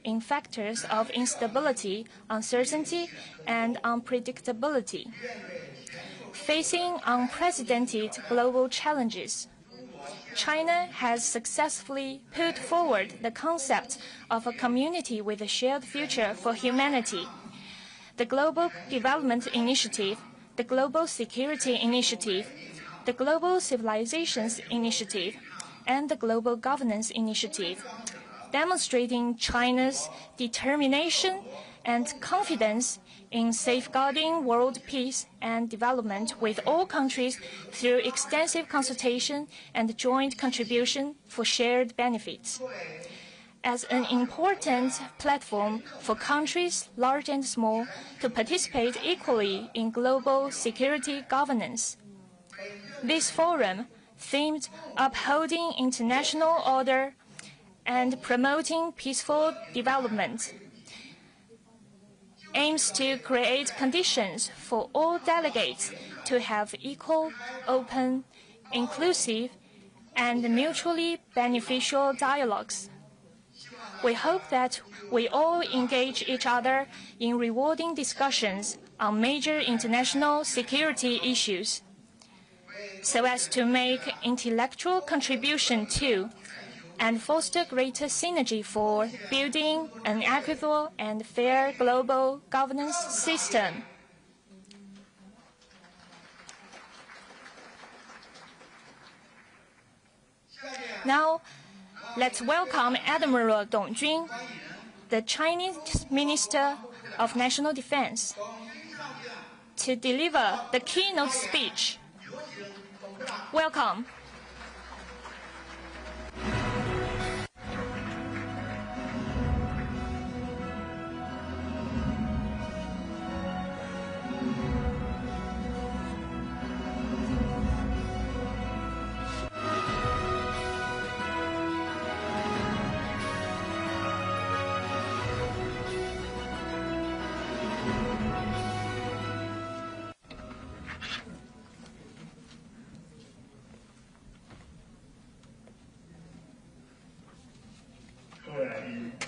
in factors of instability, uncertainty, and unpredictability. Facing unprecedented global challenges, China has successfully put forward the concept of a community with a shared future for humanity. The Global Development Initiative, the Global Security Initiative, the Global Civilizations Initiative, and the Global Governance Initiative, demonstrating China's determination and confidence in safeguarding world peace and development with all countries through extensive consultation and joint contribution for shared benefits. As an important platform for countries, large and small, to participate equally in global security governance. This forum, themed Upholding International Order and Promoting Peaceful Development, aims to create conditions for all delegates to have equal, open, inclusive, and mutually beneficial dialogues. We hope that we all engage each other in rewarding discussions on major international security issues, so as to make intellectual contribution to and foster greater synergy for building an equitable and fair global governance system. Now, let's welcome Admiral Dong Jun, the Chinese Minister of National Defense, to deliver the keynote speech. Welcome.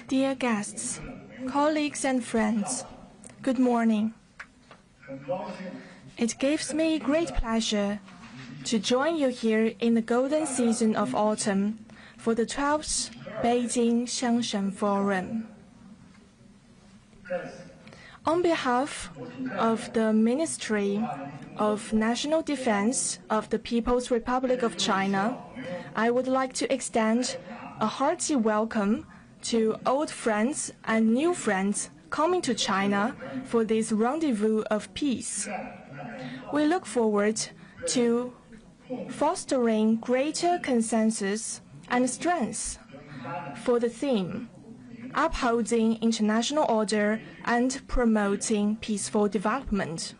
Dear guests, colleagues and friends, good morning. It gives me great pleasure to join you here in the golden season of autumn for the 12th Beijing Xiangshan Forum. On behalf of the Ministry of National Defense of the People's Republic of China, I would like to extend a hearty welcome to old friends and new friends coming to China for this rendezvous of peace. We look forward to fostering greater consensus and strength for the theme, upholding international order and promoting peaceful development.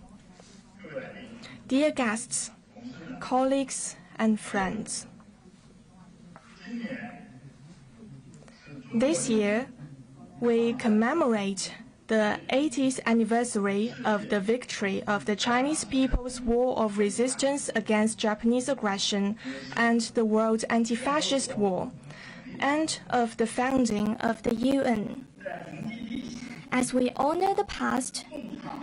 Dear guests, colleagues, and friends, this year, we commemorate the 80th anniversary of the victory of the Chinese People's War of Resistance against Japanese aggression and the World Anti-Fascist War, and of the founding of the UN. As we honor the past,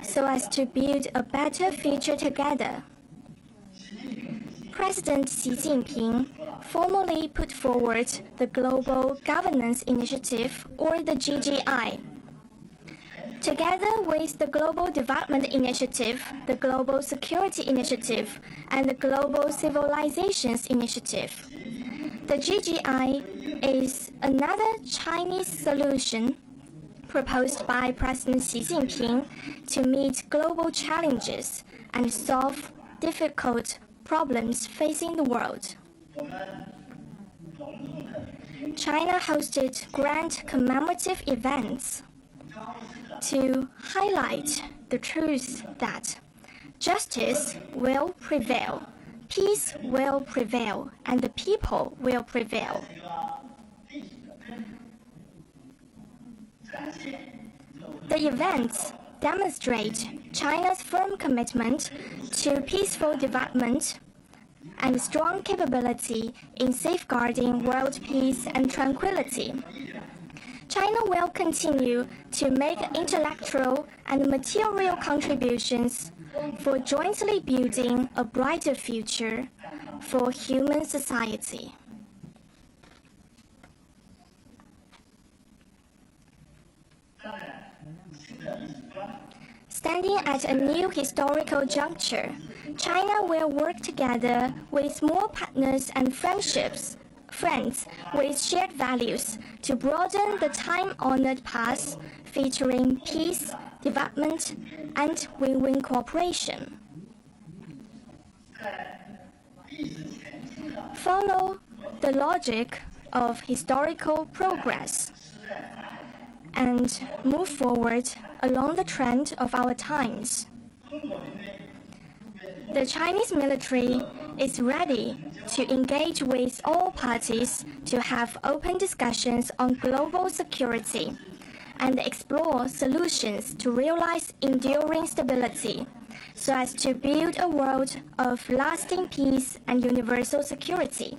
so as to build a better future together, President Xi Jinping formally put forward the Global Governance Initiative, or the GGI. Together with the Global Development Initiative, the Global Security Initiative, and the Global Civilizations Initiative, the GGI is another Chinese solution proposed by President Xi Jinping to meet global challenges and solve difficult problems facing the world. China hosted grand commemorative events to highlight the truth that justice will prevail, peace will prevail, and the people will prevail. The events demonstrate China's firm commitment to peaceful development and strong capability in safeguarding world peace and tranquility. China will continue to make intellectual and material contributions for jointly building a brighter future for human society. Standing at a new historical juncture, China will work together with more partners and friends with shared values to broaden the time-honored path featuring peace, development, and win-win cooperation. Follow the logic of historical progress and move forward along the trend of our times. The Chinese military is ready to engage with all parties to have open discussions on global security and explore solutions to realize enduring stability so as to build a world of lasting peace and universal security.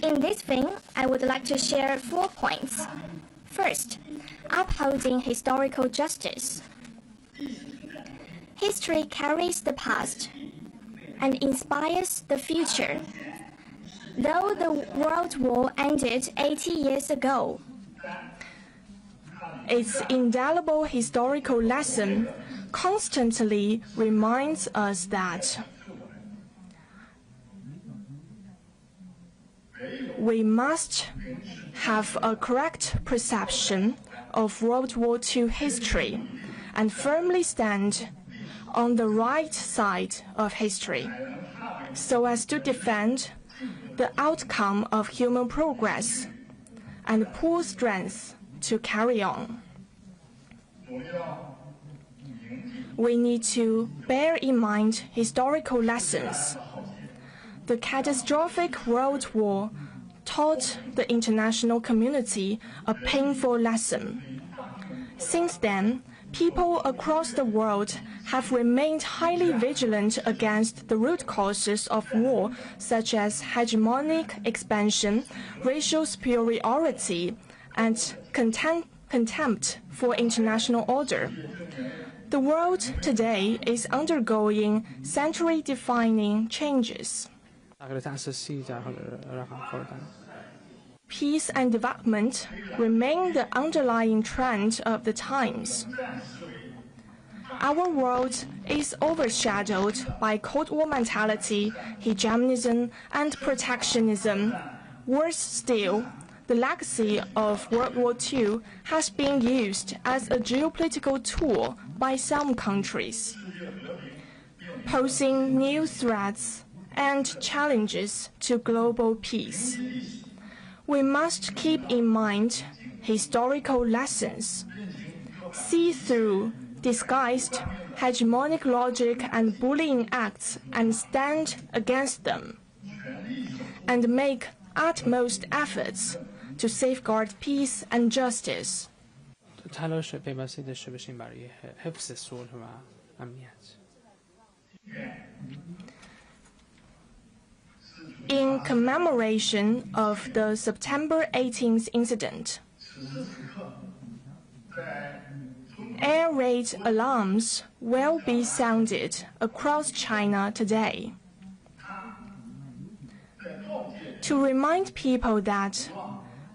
In this vein, I would like to share 4 points. First, upholding historical justice. History carries the past and inspires the future. Though the World War ended 80 years ago, its indelible historical lesson constantly reminds us that we must have a correct perception of World War II history and firmly stand on the right side of history so as to defend the outcome of human progress and pull strength to carry on. We need to bear in mind historical lessons. The catastrophic World War taught the international community a painful lesson. Since then, people across the world have remained highly vigilant against the root causes of war, such as hegemonic expansion, racial superiority, and contempt for international order. The world today is undergoing century-defining changes. Peace and development remain the underlying trend of the times. Our world is overshadowed by Cold War mentality, hegemonism, and protectionism. Worse still, the legacy of World War II has been used as a geopolitical tool by some countries, posing new threats and challenges to global peace. We must keep in mind historical lessons, see through disguised hegemonic logic and bullying acts and stand against them, and make utmost efforts to safeguard peace and justice. In commemoration of the September 18th incident, air raid alarms will be sounded across China today to remind people that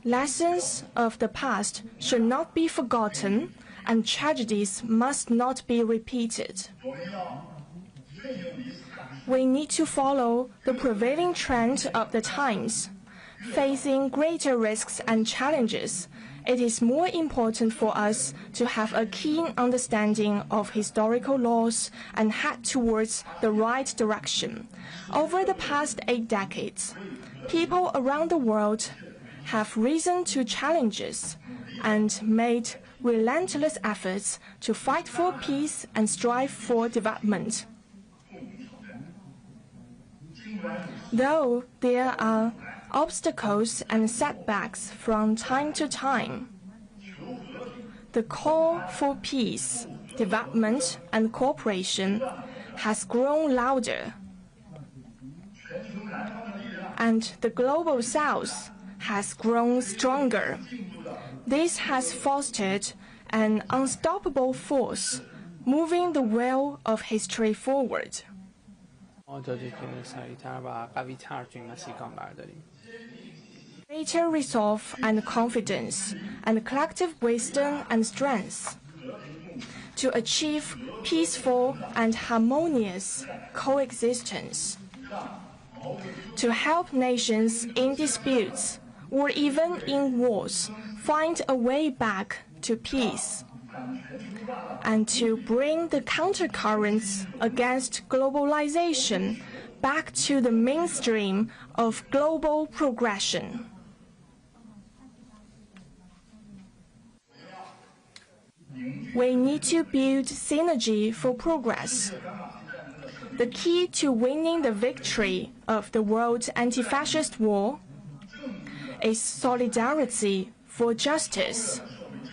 lessons of the past should not be forgotten and tragedies must not be repeated. We need to follow the prevailing trend of the times. Facing greater risks and challenges, it is more important for us to have a keen understanding of historical laws and head towards the right direction. Over the past 8 decades, people around the world have risen to challenges and made relentless efforts to fight for peace and strive for development. Though there are obstacles and setbacks from time to time, the call for peace, development, and cooperation has grown louder, and the global south has grown stronger. This has fostered an unstoppable force, moving the wheel of history forward. Greater resolve and confidence, and collective wisdom and strength to achieve peaceful and harmonious coexistence, to help nations in disputes or even in wars find a way back to peace, and to bring the countercurrents against globalization back to the mainstream of global progression. We need to build synergy for progress. The key to winning the victory of the world anti-fascist war is solidarity for justice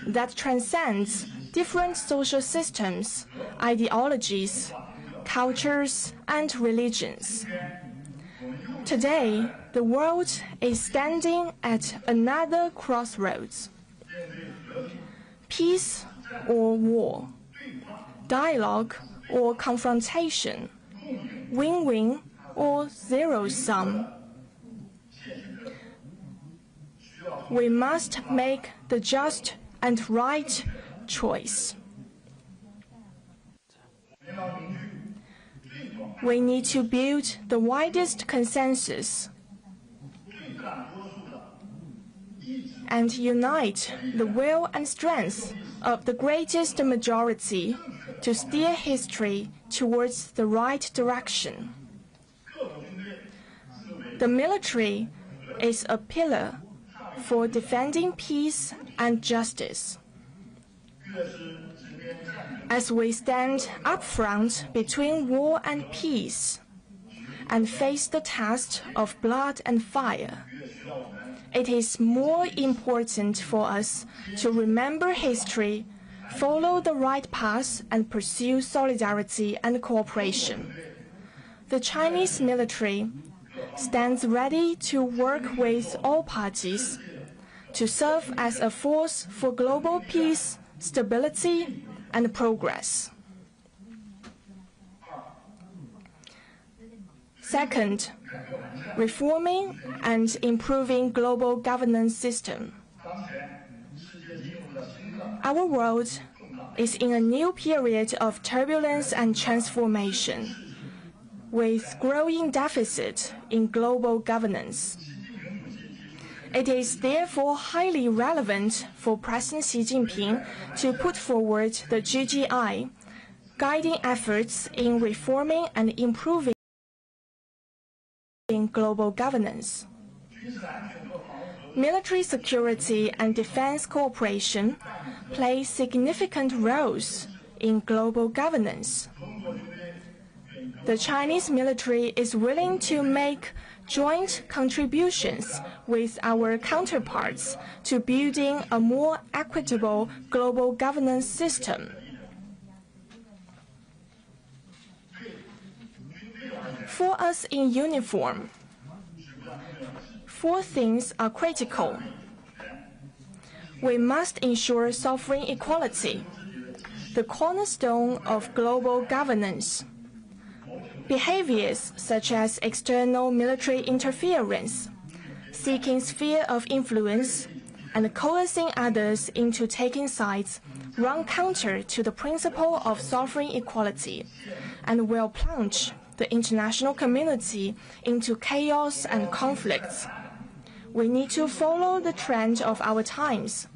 that transcends different social systems, ideologies, cultures, and religions. Today, the world is standing at another crossroads. Peace or war, dialogue or confrontation, win-win or zero-sum. We must make the just and right choice. We need to build the widest consensus and unite the will and strength of the greatest majority to steer history towards the right direction. The military is a pillar for defending peace and justice. As we stand up front between war and peace and face the test of blood and fire, it is more important for us to remember history, follow the right path, and pursue solidarity and cooperation. The Chinese military stands ready to work with all parties to serve as a force for global peace, stability, and progress. Second, reforming and improving global governance system. Our world is in a new period of turbulence and transformation, with growing deficit in global governance. It is therefore highly relevant for President Xi Jinping to put forward the GGI, guiding efforts in reforming and improving global governance. Military security and defense cooperation play significant roles in global governance. The Chinese military is willing to make joint contributions with our counterparts to building a more equitable global governance system. For us in uniform, 4 things are critical. We must ensure sovereign equality, the cornerstone of global governance. Behaviors such as external military interference, seeking sphere of influence, and coercing others into taking sides run counter to the principle of sovereign equality and will plunge the international community into chaos and conflicts. We need to follow the trend of our times,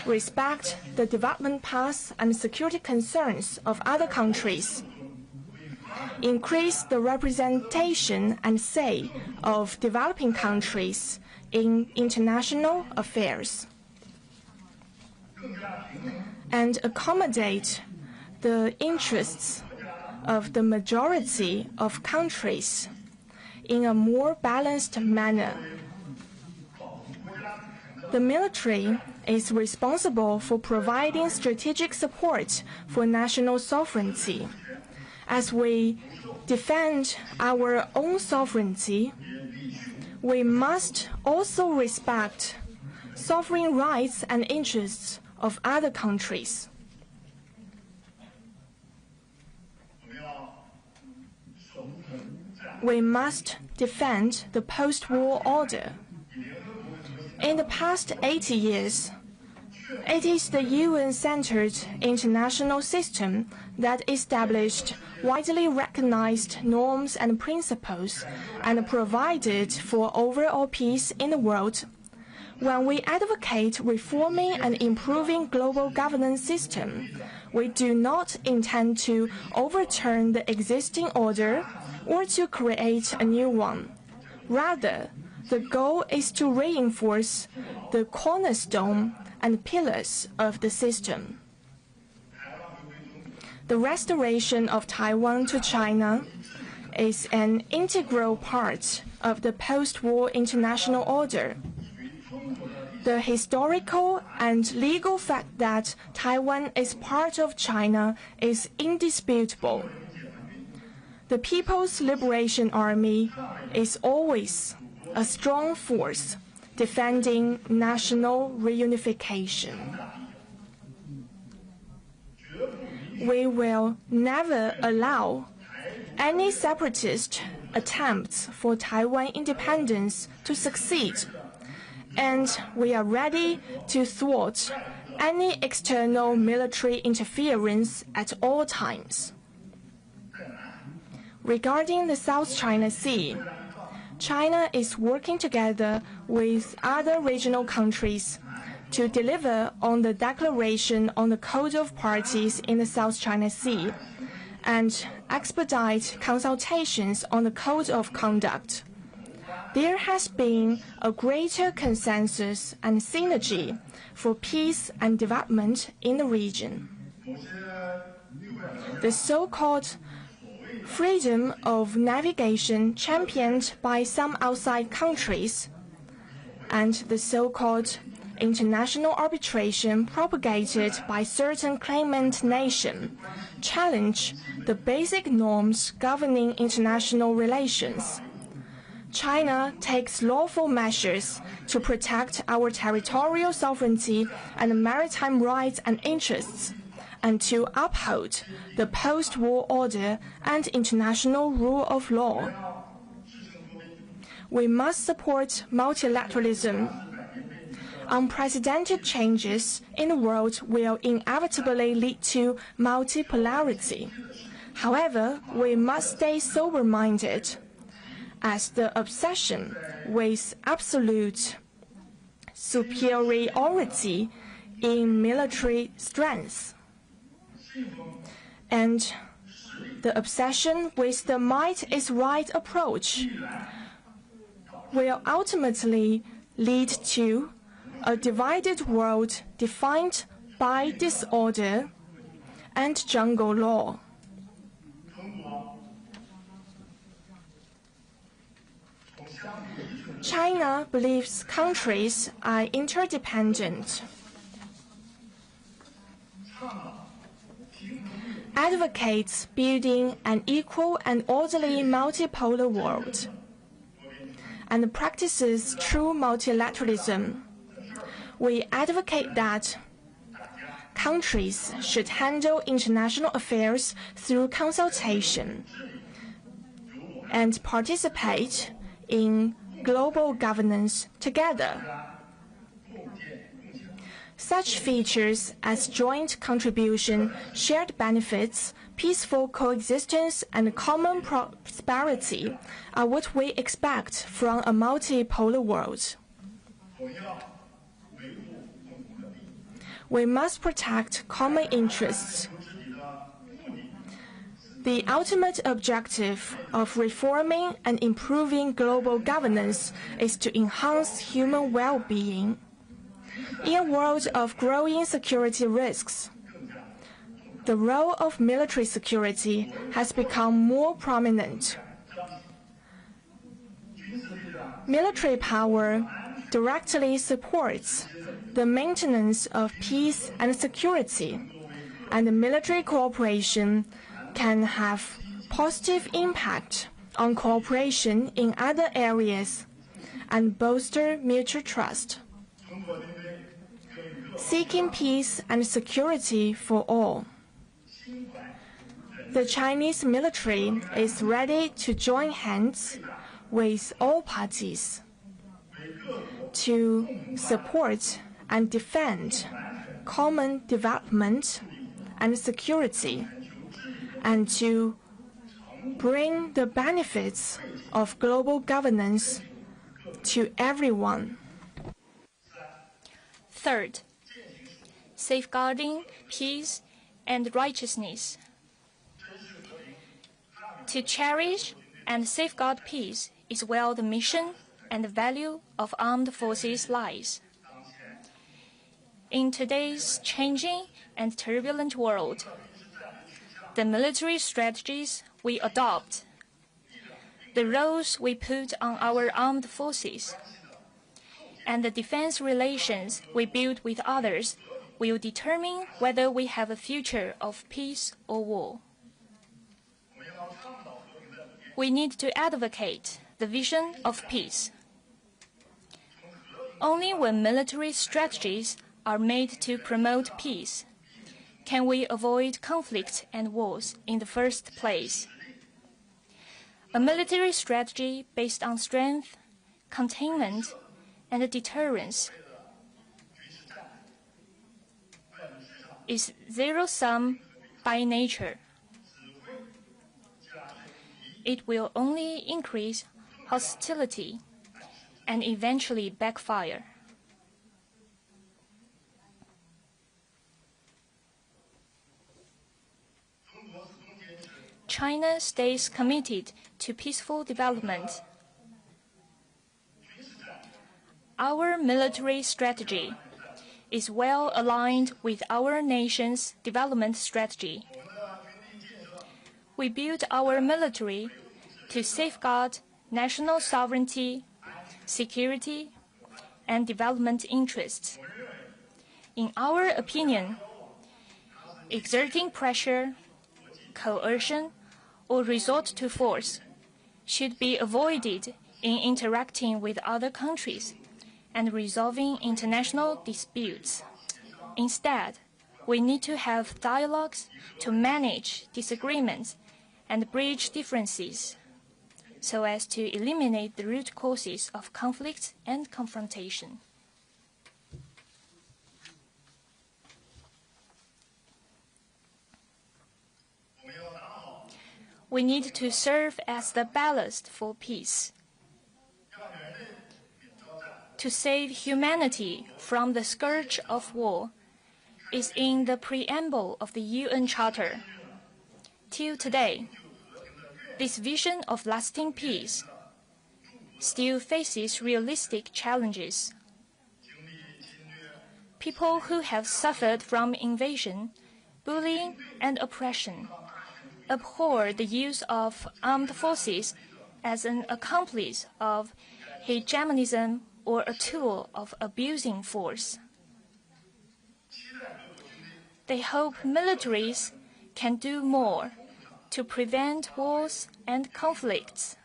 respect the development paths and security concerns of other countries, increase the representation and say of developing countries in international affairs, and accommodate the interests of the majority of countries in a more balanced manner. The military is responsible for providing strategic support for national sovereignty. As we defend our own sovereignty, we must also respect sovereign rights and interests of other countries. We must defend the post-war order. In the past 80 years, it is the UN-centered international system that established widely recognized norms and principles and provided for overall peace in the world. When we advocate reforming and improving global governance system, we do not intend to overturn the existing order or to create a new one. Rather, the goal is to reinforce the cornerstone and pillars of the system. The restoration of Taiwan to China is an integral part of the post-war international order. The historical and legal fact that Taiwan is part of China is indisputable. The People's Liberation Army is always a strong force defending national reunification. We will never allow any separatist attempts for Taiwan independence to succeed, and we are ready to thwart any external military interference at all times. Regarding the South China Sea, China is working together with other regional countries to deliver on the Declaration on the Code of Parties in the South China Sea and expedite consultations on the Code of Conduct. There has been a greater consensus and synergy for peace and development in the region. The so-called freedom of navigation championed by some outside countries and the so-called international arbitration propagated by certain claimant nations challenge the basic norms governing international relations. China takes lawful measures to protect our territorial sovereignty and maritime rights and interests, and to uphold the post-war order and international rule of law. We must support multilateralism. Unprecedented changes in the world will inevitably lead to multipolarity. However, we must stay sober-minded, as the obsession with absolute superiority in military strength and the obsession with the might is right approach will ultimately lead to a divided world defined by disorder and jungle law. China believes countries are interdependent. Advocates building an equal and orderly multipolar world, and practices true multilateralism. We advocate that countries should handle international affairs through consultation and participate in global governance together. Such features as joint contribution, shared benefits, peaceful coexistence, and common prosperity are what we expect from a multipolar world. We must protect common interests. The ultimate objective of reforming and improving global governance is to enhance human well-being. In a world of growing security risks, the role of military security has become more prominent. Military power directly supports the maintenance of peace and security, and military cooperation can have positive impact on cooperation in other areas and bolster mutual trust. seeking peace and security for all. The Chinese military is ready to join hands with all parties to support and defend common development and security, and to bring the benefits of global governance to everyone. Third, safeguarding peace and righteousness. To cherish and safeguard peace is where the mission and the value of armed forces lies. In today's changing and turbulent world, the military strategies we adopt, the roles we put on our armed forces, and the defense relations we build with others will determine whether we have a future of peace or war. We need to advocate the vision of peace. Only when military strategies are made to promote peace can we avoid conflict and wars in the first place. A military strategy based on strength, containment, and deterrence is zero-sum by nature. It will only increase hostility and eventually backfire. China stays committed to peaceful development. Our military strategy is well aligned with our nation's development strategy. We built our military to safeguard national sovereignty, security, and development interests. In our opinion, exerting pressure, coercion, or resort to force should be avoided in interacting with other countries and resolving international disputes. Instead, we need to have dialogues to manage disagreements and bridge differences so as to eliminate the root causes of conflict and confrontation. We need to serve as the ballast for peace. To save humanity from the scourge of war is in the preamble of the UN Charter. Till today, this vision of lasting peace still faces realistic challenges. People who have suffered from invasion, bullying, and oppression abhor the use of armed forces as an accomplice of hegemonism or a tool of abusing force. They hope militaries can do more to prevent wars and conflicts.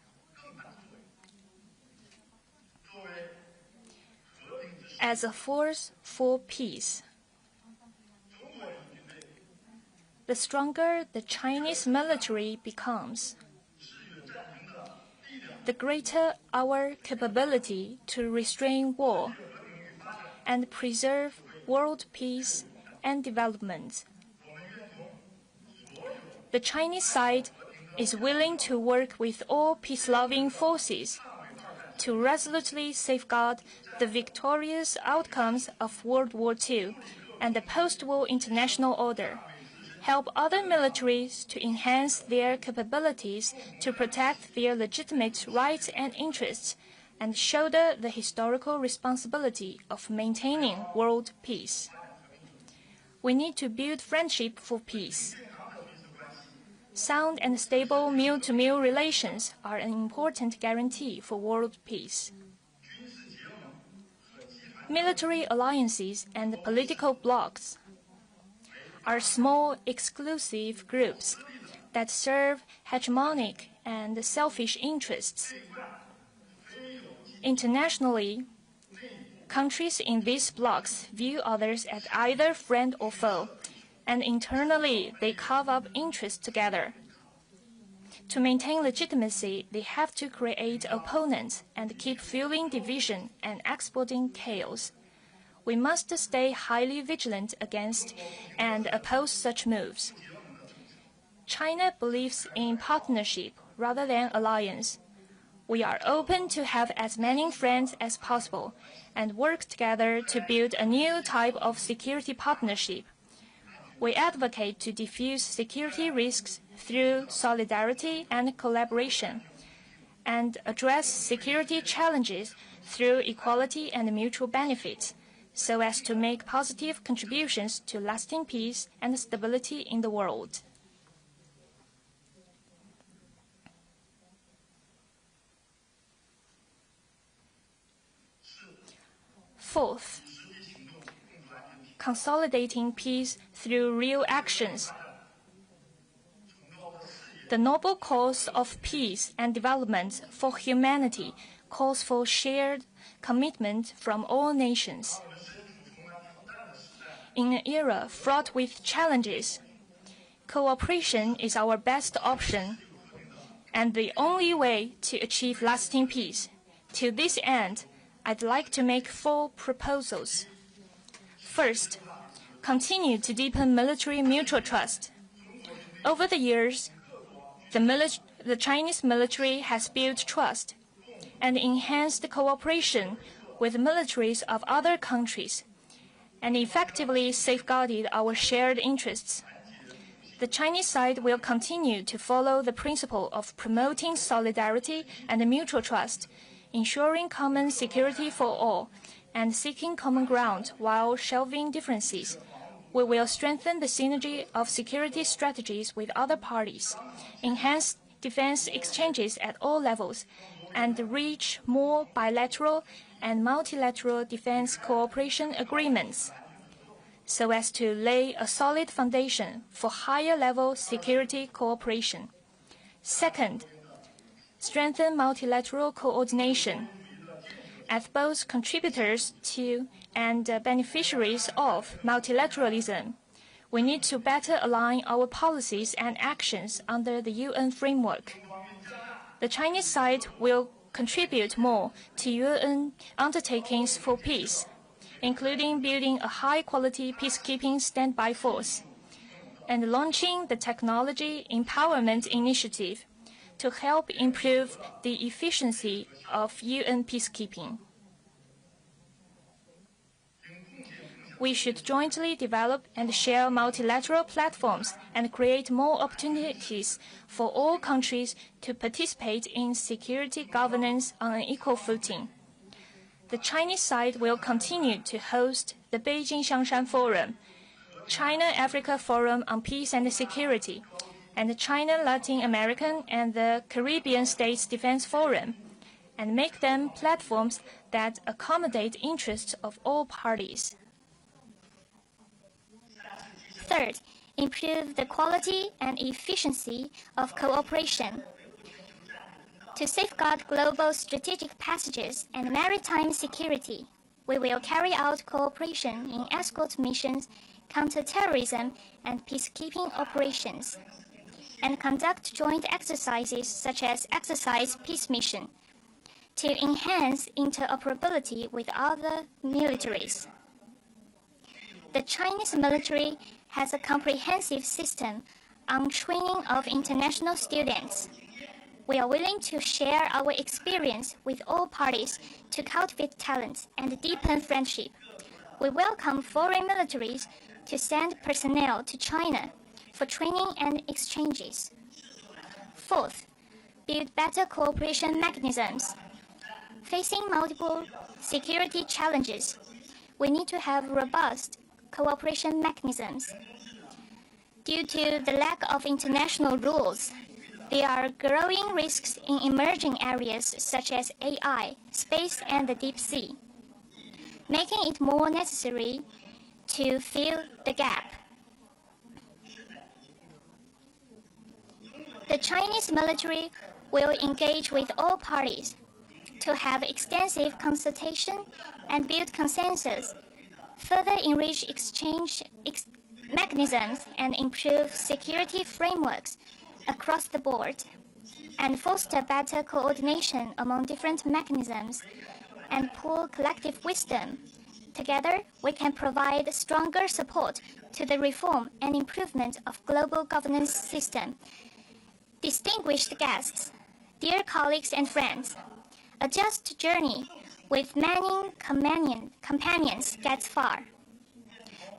As a force for peace, the stronger the Chinese military becomes, the greater our capability to restrain war and preserve world peace and development. The Chinese side is willing to work with all peace-loving forces to resolutely safeguard the victorious outcomes of World War II and the post-war international order, help other militaries to enhance their capabilities to protect their legitimate rights and interests, and shoulder the historical responsibility of maintaining world peace. We need to build friendship for peace. Sound and stable meal-to-meal relations are an important guarantee for world peace. Military alliances and political blocs are small, exclusive groups that serve hegemonic and selfish interests. Internationally, Countries in these blocs view others as either friend or foe, and internally they carve up interests together. To maintain legitimacy, they have to create opponents and keep fueling division and exporting chaos. We must stay highly vigilant against and oppose such moves. China believes in partnership rather than alliance. We are open to have as many friends as possible and work together to build a new type of security partnership. We advocate to diffuse security risks through solidarity and collaboration, and address security challenges through equality and mutual benefits, so as to make positive contributions to lasting peace and stability in the world. Fourth, consolidating peace through real actions. The noble cause of peace and development for humanity calls for shared commitment from all nations. In an era fraught with challenges, cooperation is our best option and the only way to achieve lasting peace. To this end, I'd like to make 4 proposals. First, continue to deepen military mutual trust. Over the years, the Chinese military has built trust and enhanced cooperation with militaries of other countries and effectively safeguarded our shared interests. The Chinese side will continue to follow the principle of promoting solidarity and mutual trust, ensuring common security for all, and seeking common ground while shelving differences. We will strengthen the synergy of security strategies with other parties, enhance defense exchanges at all levels, and reach more bilateral and multilateral defense cooperation agreements, so as to lay a solid foundation for higher-level security cooperation. Second, strengthen multilateral coordination. As both contributors to and beneficiaries of multilateralism, we need to better align our policies and actions under the UN framework. The Chinese side will contribute more to UN undertakings for peace, including building a high-quality peacekeeping standby force and launching the Technology Empowerment Initiative to help improve the efficiency of UN peacekeeping. We should jointly develop and share multilateral platforms and create more opportunities for all countries to participate in security governance on an equal footing. The Chinese side will continue to host the Beijing Xiangshan Forum, China-Africa Forum on Peace and Security, and the China-Latin American and the Caribbean States Defense Forum, and make them platforms that accommodate interests of all parties. Third, improve the quality and efficiency of cooperation. To safeguard global strategic passages and maritime security, we will carry out cooperation in escort missions, counter-terrorism, and peacekeeping operations, and conduct joint exercises such as Exercise Peace Mission to enhance interoperability with other militaries. The Chinese military has a comprehensive system on training of international students. We are willing to share our experience with all parties to cultivate talent and deepen friendship. We welcome foreign militaries to send personnel to China for training and exchanges. Fourth, build better cooperation mechanisms. Facing multiple security challenges, we need to have robust cooperation mechanisms. Due to the lack of international rules, there are growing risks in emerging areas such as AI, space, and the deep sea, making it more necessary to fill the gap. The Chinese military will engage with all parties. to have extensive consultation and build consensus, further enrich exchange mechanisms and improve security frameworks across the board, and foster better coordination among different mechanisms and pool collective wisdom. Together, we can provide stronger support to the reform and improvement of global governance system. Distinguished guests, dear colleagues and friends, a just journey with many companions gets far.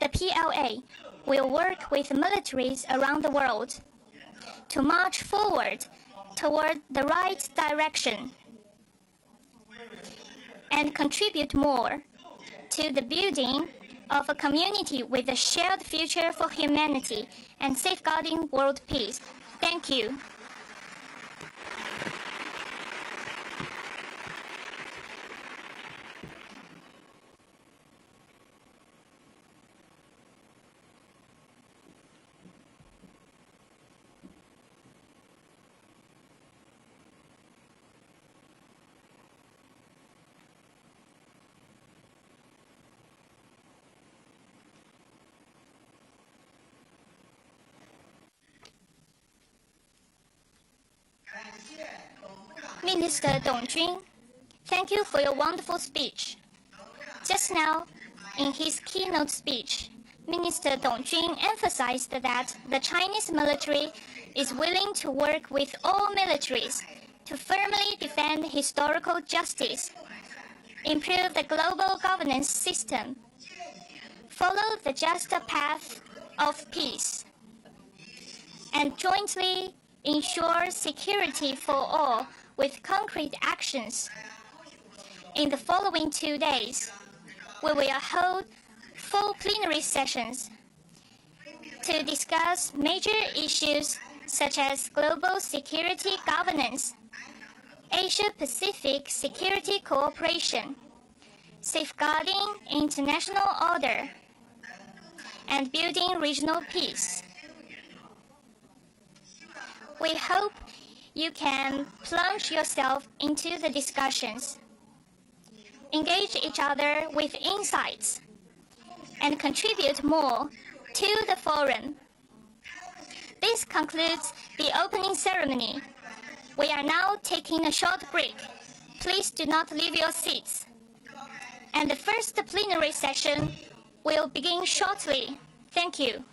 The PLA will work with militaries around the world to march forward toward the right direction and contribute more to the building of a community with a shared future for humanity and safeguarding world peace. Thank you. Minister Dong Jun, thank you for your wonderful speech. Just now, in his keynote speech, Minister Dong Jun emphasized that the Chinese military is willing to work with all militaries to firmly defend historical justice, improve the global governance system, follow the just path of peace, and jointly ensure security for all with concrete actions. In the following 2 days, we will hold 4 plenary sessions to discuss major issues such as global security governance, Asia-Pacific security cooperation, safeguarding international order, and building regional peace. We hope you can plunge yourself into the discussions, engage each other with insights, and contribute more to the forum. This concludes the opening ceremony. We are now taking a short break. Please do not leave your seats. And the first plenary session will begin shortly. Thank you.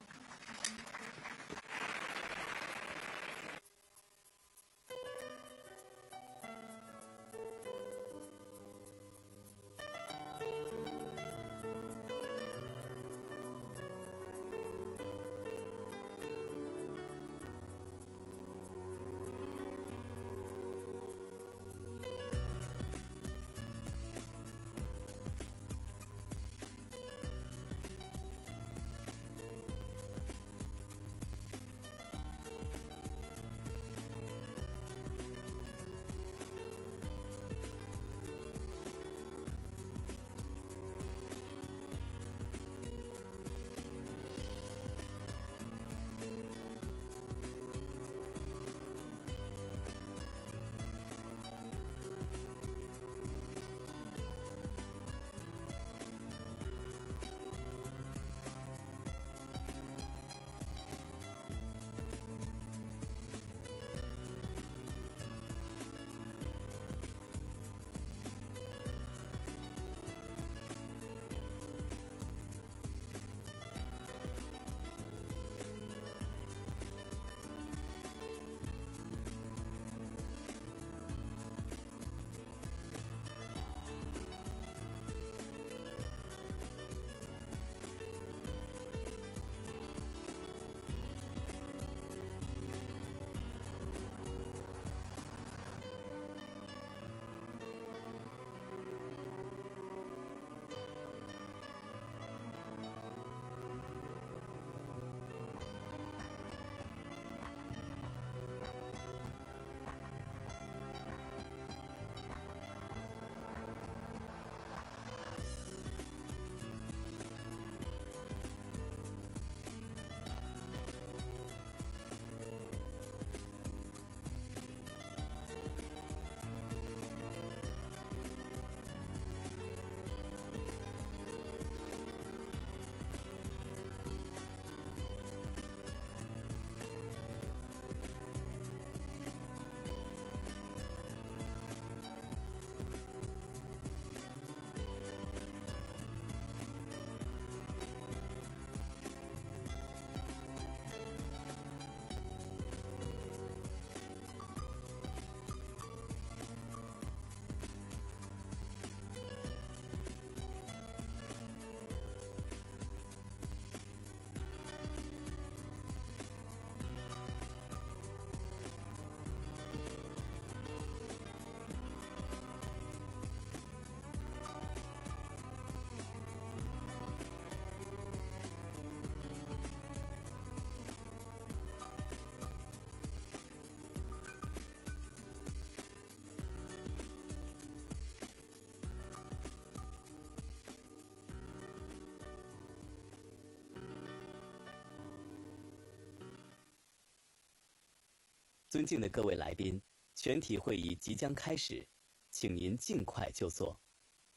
尊敬的各位来宾，全体会议即将开始，请您尽快就座，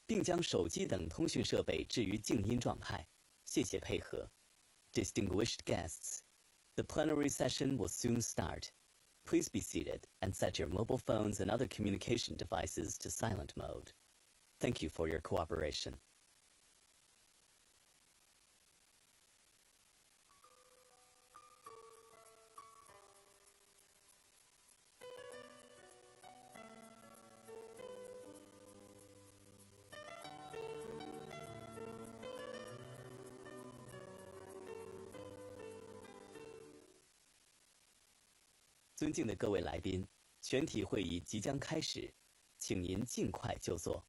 并将手机等通讯设备置于静音状态。谢谢配合。Distinguished guests, the plenary session will soon start. Please be seated and set your mobile phones and other communication devices to silent mode. Thank you for your cooperation. 尊敬的各位来宾，全体会议即将开始，请您尽快就座，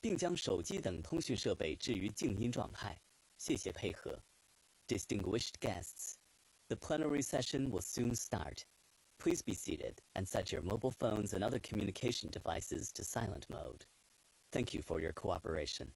并将手机等通讯设备置于静音状态。谢谢配合。Distinguished guests, the plenary session will soon start. Please be seated and set your mobile phones and other communication devices to silent mode. Thank you for your cooperation.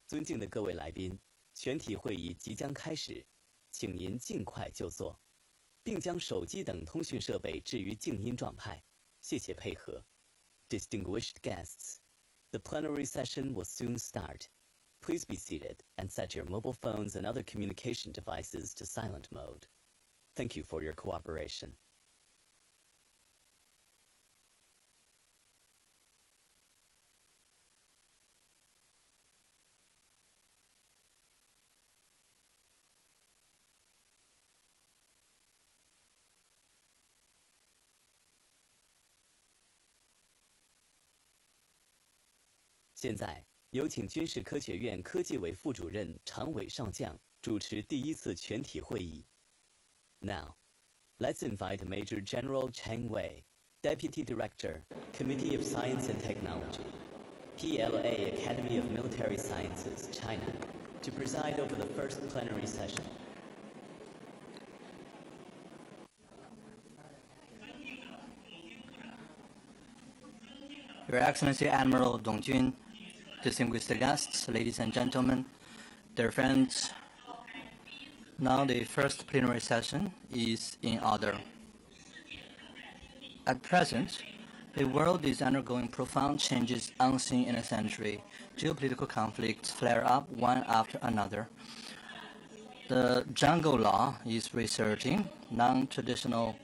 尊敬的各位来宾，全体会议即将开始，请您尽快就座，并将手机等通讯设备置于静音状态。谢谢配合。Distinguished guests, the plenary session will soon start. Please be seated and set your mobile phones and other communication devices to silent mode. Thank you for your cooperation. 现在有请军事科学院科技委副主任常伟上将主持第一次全体会议。Now, let's invite Major General Chang Wei, Deputy Director, Committee of Science and Technology, PLA Academy of Military Sciences, China, to preside over the first plenary session. Your Excellency Admiral Dong Jun, distinguished guests, ladies and gentlemen, dear friends, now the first plenary session is in order. At present, the world is undergoing profound changes unseen in a century. Geopolitical conflicts flare up one after another. The jungle law is resurging. Non-traditional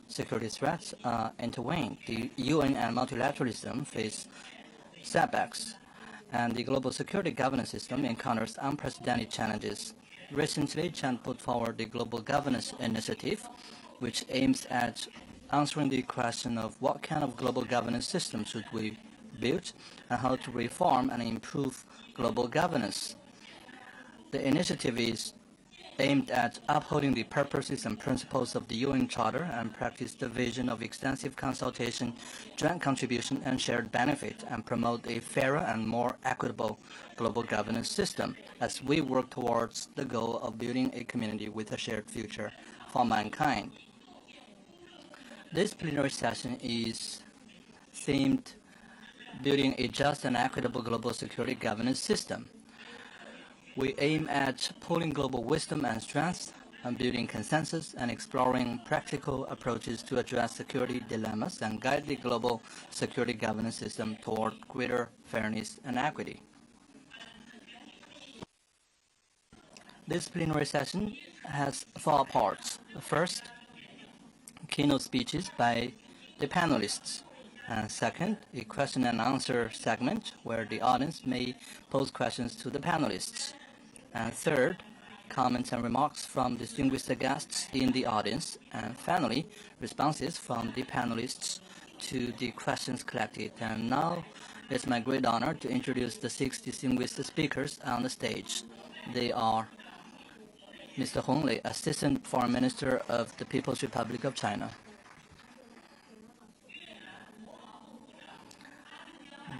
security threats intervene. The UN and multilateralism face setbacks, and the global security governance system encounters unprecedented challenges. Recently, China put forward the Global Governance Initiative, which aims at answering the question of what kind of global governance system should we build and how to reform and improve global governance. The initiative is aimed at upholding the purposes and principles of the UN Charter and practice the vision of extensive consultation, joint contribution, and shared benefit, and promote a fairer and more equitable global governance system as we work towards the goal of building a community with a shared future for mankind. This plenary session is themed Building a Just and Equitable Global Security Governance System. We aim at pooling global wisdom and strengths and building consensus and exploring practical approaches to address security dilemmas and guide the global security governance system toward greater fairness and equity. This plenary session has 4 parts. First, keynote speeches by the panelists. And second, a question and answer segment where the audience may pose questions to the panelists. And third, comments and remarks from distinguished guests in the audience. And finally, responses from the panelists to the questions collected. And now, it's my great honor to introduce the 6 distinguished speakers on the stage. They are Mr. Hong Lei, Assistant Foreign Minister of the People's Republic of China.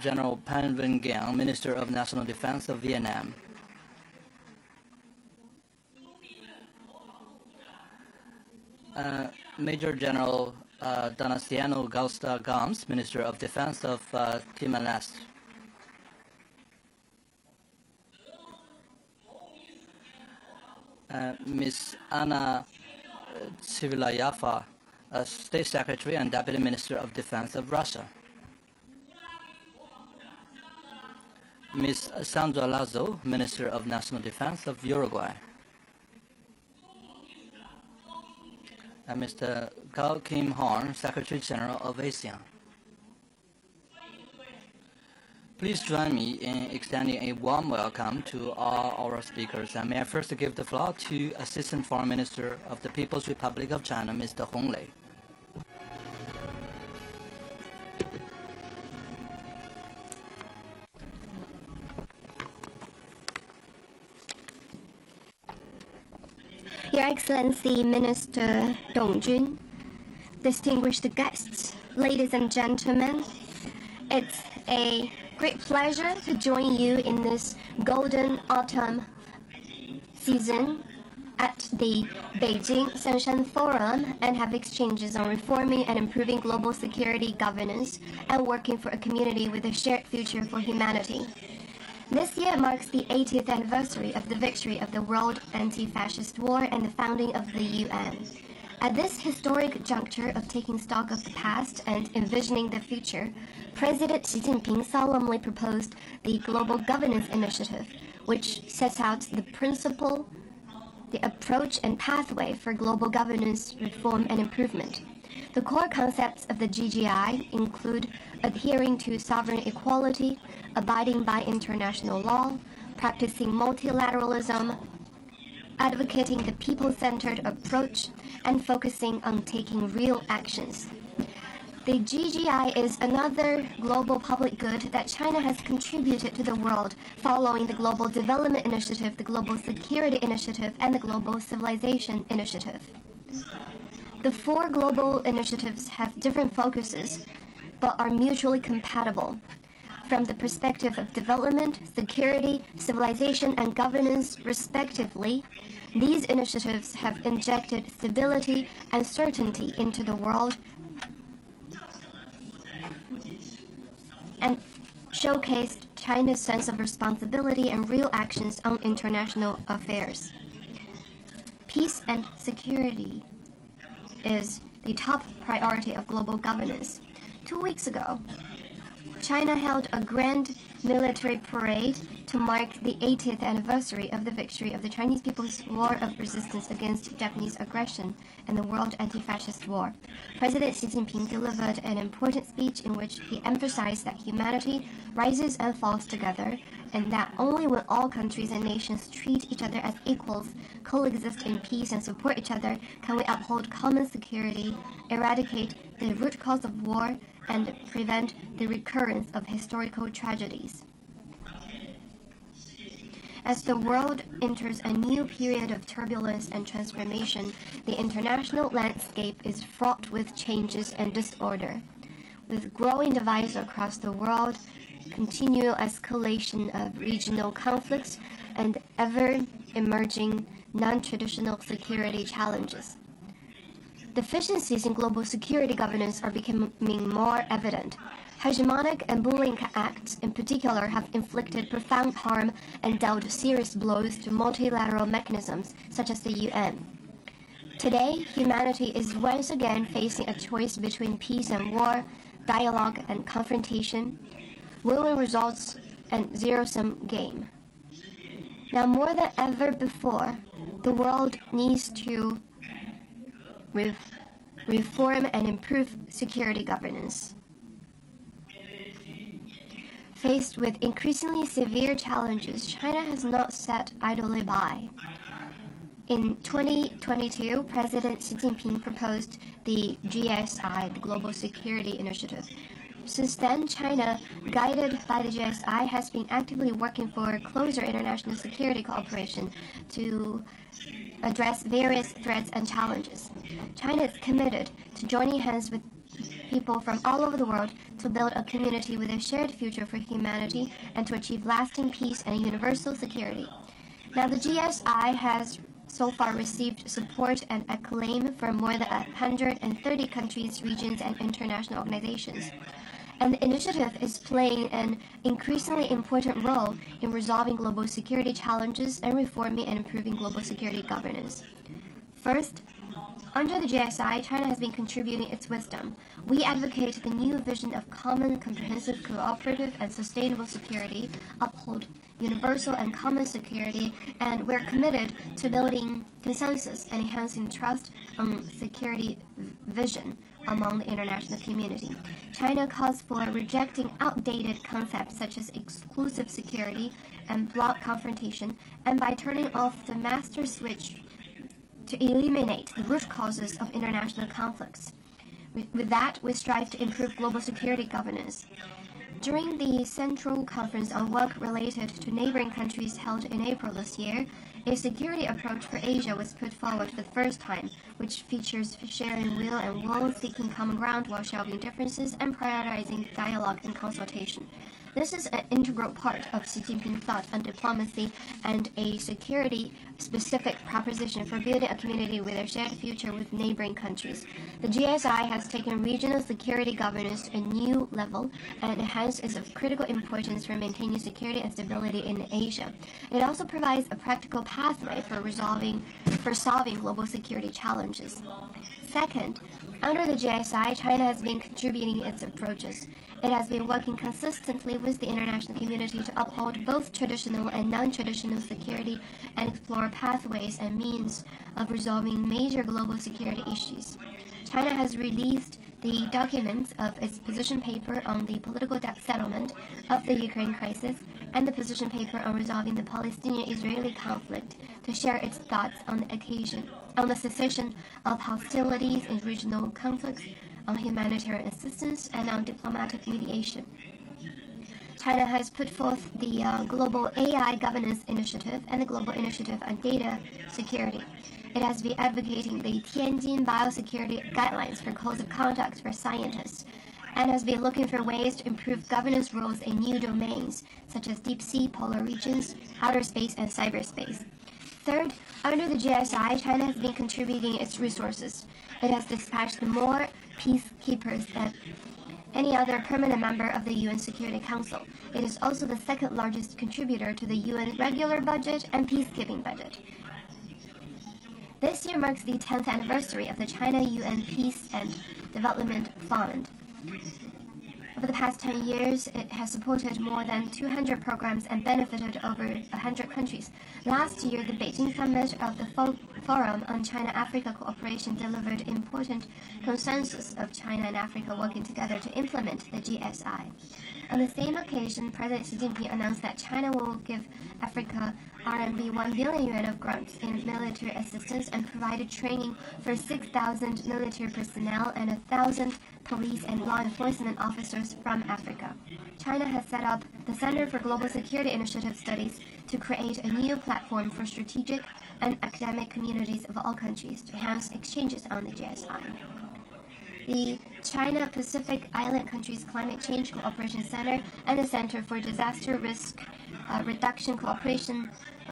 General Pan Wen Giang, Minister of National Defense of Vietnam. Major General Donaciano Gausta Gomes, Minister of Defense of Timor-Leste. Ms. Anna Tsivilayafa, State Secretary and Deputy Minister of Defense of Russia. Ms. Sandra Lazo, Minister of National Defense of Uruguay. And Mr. Gao Kim Horn, Secretary General of ASEAN. Please join me in extending a warm welcome to all our speakers. And may I first give the floor to Assistant Foreign Minister of the People's Republic of China, Mr. Hong Lei. Your Excellency Minister Dong Jun, distinguished guests, ladies and gentlemen, it's a great pleasure to join you in this golden autumn season at the Beijing Xiangshan Forum and have exchanges on reforming and improving global security governance and working for a community with a shared future for humanity. This year marks the 80th anniversary of the victory of the World Anti-Fascist War and the founding of the UN. At this historic juncture of taking stock of the past and envisioning the future, President Xi Jinping solemnly proposed the Global Governance Initiative, which sets out the principle, the approach, and pathway for global governance reform and improvement. The core concepts of the GGI include adhering to sovereign equality, abiding by international law, practicing multilateralism, advocating the people-centered approach, and focusing on taking real actions. The GGI is another global public good that China has contributed to the world following the Global Development Initiative, the Global Security Initiative, and the Global Civilization Initiative. The 4 global initiatives have different focuses, but are mutually compatible. From the perspective of development, security, civilization, and governance, respectively, these initiatives have injected stability and certainty into the world and showcased China's sense of responsibility and real actions on international affairs. Peace and security is the top priority of global governance. 2 weeks ago, China held a grand military parade to mark the 80th anniversary of the victory of the Chinese People's War of Resistance against Japanese aggression and the World Anti-Fascist War. President Xi Jinping delivered an important speech in which he emphasized that humanity rises and falls together, and that only when all countries and nations treat each other as equals, coexist in peace, and support each other can we uphold common security, eradicate the root cause of war, and prevent the recurrence of historical tragedies. As the world enters a new period of turbulence and transformation, the international landscape is fraught with changes and disorder. With growing divides across the world, continual escalation of regional conflicts, and ever-emerging non-traditional security challenges. Deficiencies in global security governance are becoming more evident. Hegemonic and bullying acts in particular have inflicted profound harm and dealt serious blows to multilateral mechanisms such as the UN. Today, humanity is once again facing a choice between peace and war, dialogue and confrontation, win-win results, and zero-sum game. Now more than ever before, the world needs to reform and improve security governance. Faced with increasingly severe challenges, China has not sat idly by. In 2022, President Xi Jinping proposed the GSI, the Global Security Initiative. Since then, China, guided by the GSI, has been actively working for closer international security cooperation to address various threats and challenges. China is committed to joining hands with people from all over the world to build a community with a shared future for humanity and to achieve lasting peace and universal security. Now, the GSI has so far received support and acclaim from more than 130 countries, regions, and international organizations. And the initiative is playing an increasingly important role in resolving global security challenges and reforming and improving global security governance. First, under the GSI, China has been contributing its wisdom. We advocate the new vision of common, comprehensive, cooperative, and sustainable security, uphold universal and common security, and we're committed to building consensus and enhancing trust on security vision among the international community. China calls for rejecting outdated concepts such as exclusive security and bloc confrontation, and by turning off the master switch to eliminate the root causes of international conflicts. With that, we strive to improve global security governance. During the Central Conference on Work related to neighboring countries held in April this year, a security approach for Asia was put forward for the first time, which features sharing will and will, seeking common ground while shelving differences, and prioritizing dialogue and consultation. This is an integral part of Xi Jinping's thought on diplomacy and a security-specific proposition for building a community with a shared future with neighboring countries. The GSI has taken regional security governance to a new level, and hence is of critical importance for maintaining security and stability in Asia. It also provides a practical pathway for solving global security challenges. Second, under the GSI, China has been contributing its approaches. It has been working consistently with the international community to uphold both traditional and non-traditional security and explore pathways and means of resolving major global security issues. China has released the documents of its position paper on the political settlement of the Ukraine crisis and the position paper on resolving the Palestinian-Israeli conflict to share its thoughts on the cessation of hostilities in regional conflicts, on humanitarian assistance, and on diplomatic mediation. China has put forth the Global AI Governance Initiative and the Global Initiative on Data Security. It has been advocating the Tianjin Biosecurity Guidelines for Codes of Conduct for Scientists, and has been looking for ways to improve governance rules in new domains, such as deep sea, polar regions, outer space, and cyberspace. Third, under the GSI, China has been contributing its resources. It has dispatched more peacekeepers than any other permanent member of the UN Security Council. It is also the second largest contributor to the UN regular budget and peacekeeping budget. This year marks the 10th anniversary of the China UN Peace and Development Fund. Over the past 10 years, it has supported more than 200 programs and benefited over 100 countries. Last year, the Beijing summit of the Forum on China-Africa Cooperation delivered important consensus of China and Africa working together to implement the GSI. On the same occasion, President Xi Jinping announced that China will give Africa RMB 1 billion yuan of grants in military assistance and provided training for 6,000 military personnel and 1,000 police and law enforcement officers from Africa. China has set up the Center for Global Security Initiative Studies to create a new platform for strategic and academic communities of all countries to enhance exchanges on the GSI. The China Pacific Island Countries Climate Change Cooperation Center and the Center for Disaster Risk Reduction Cooperation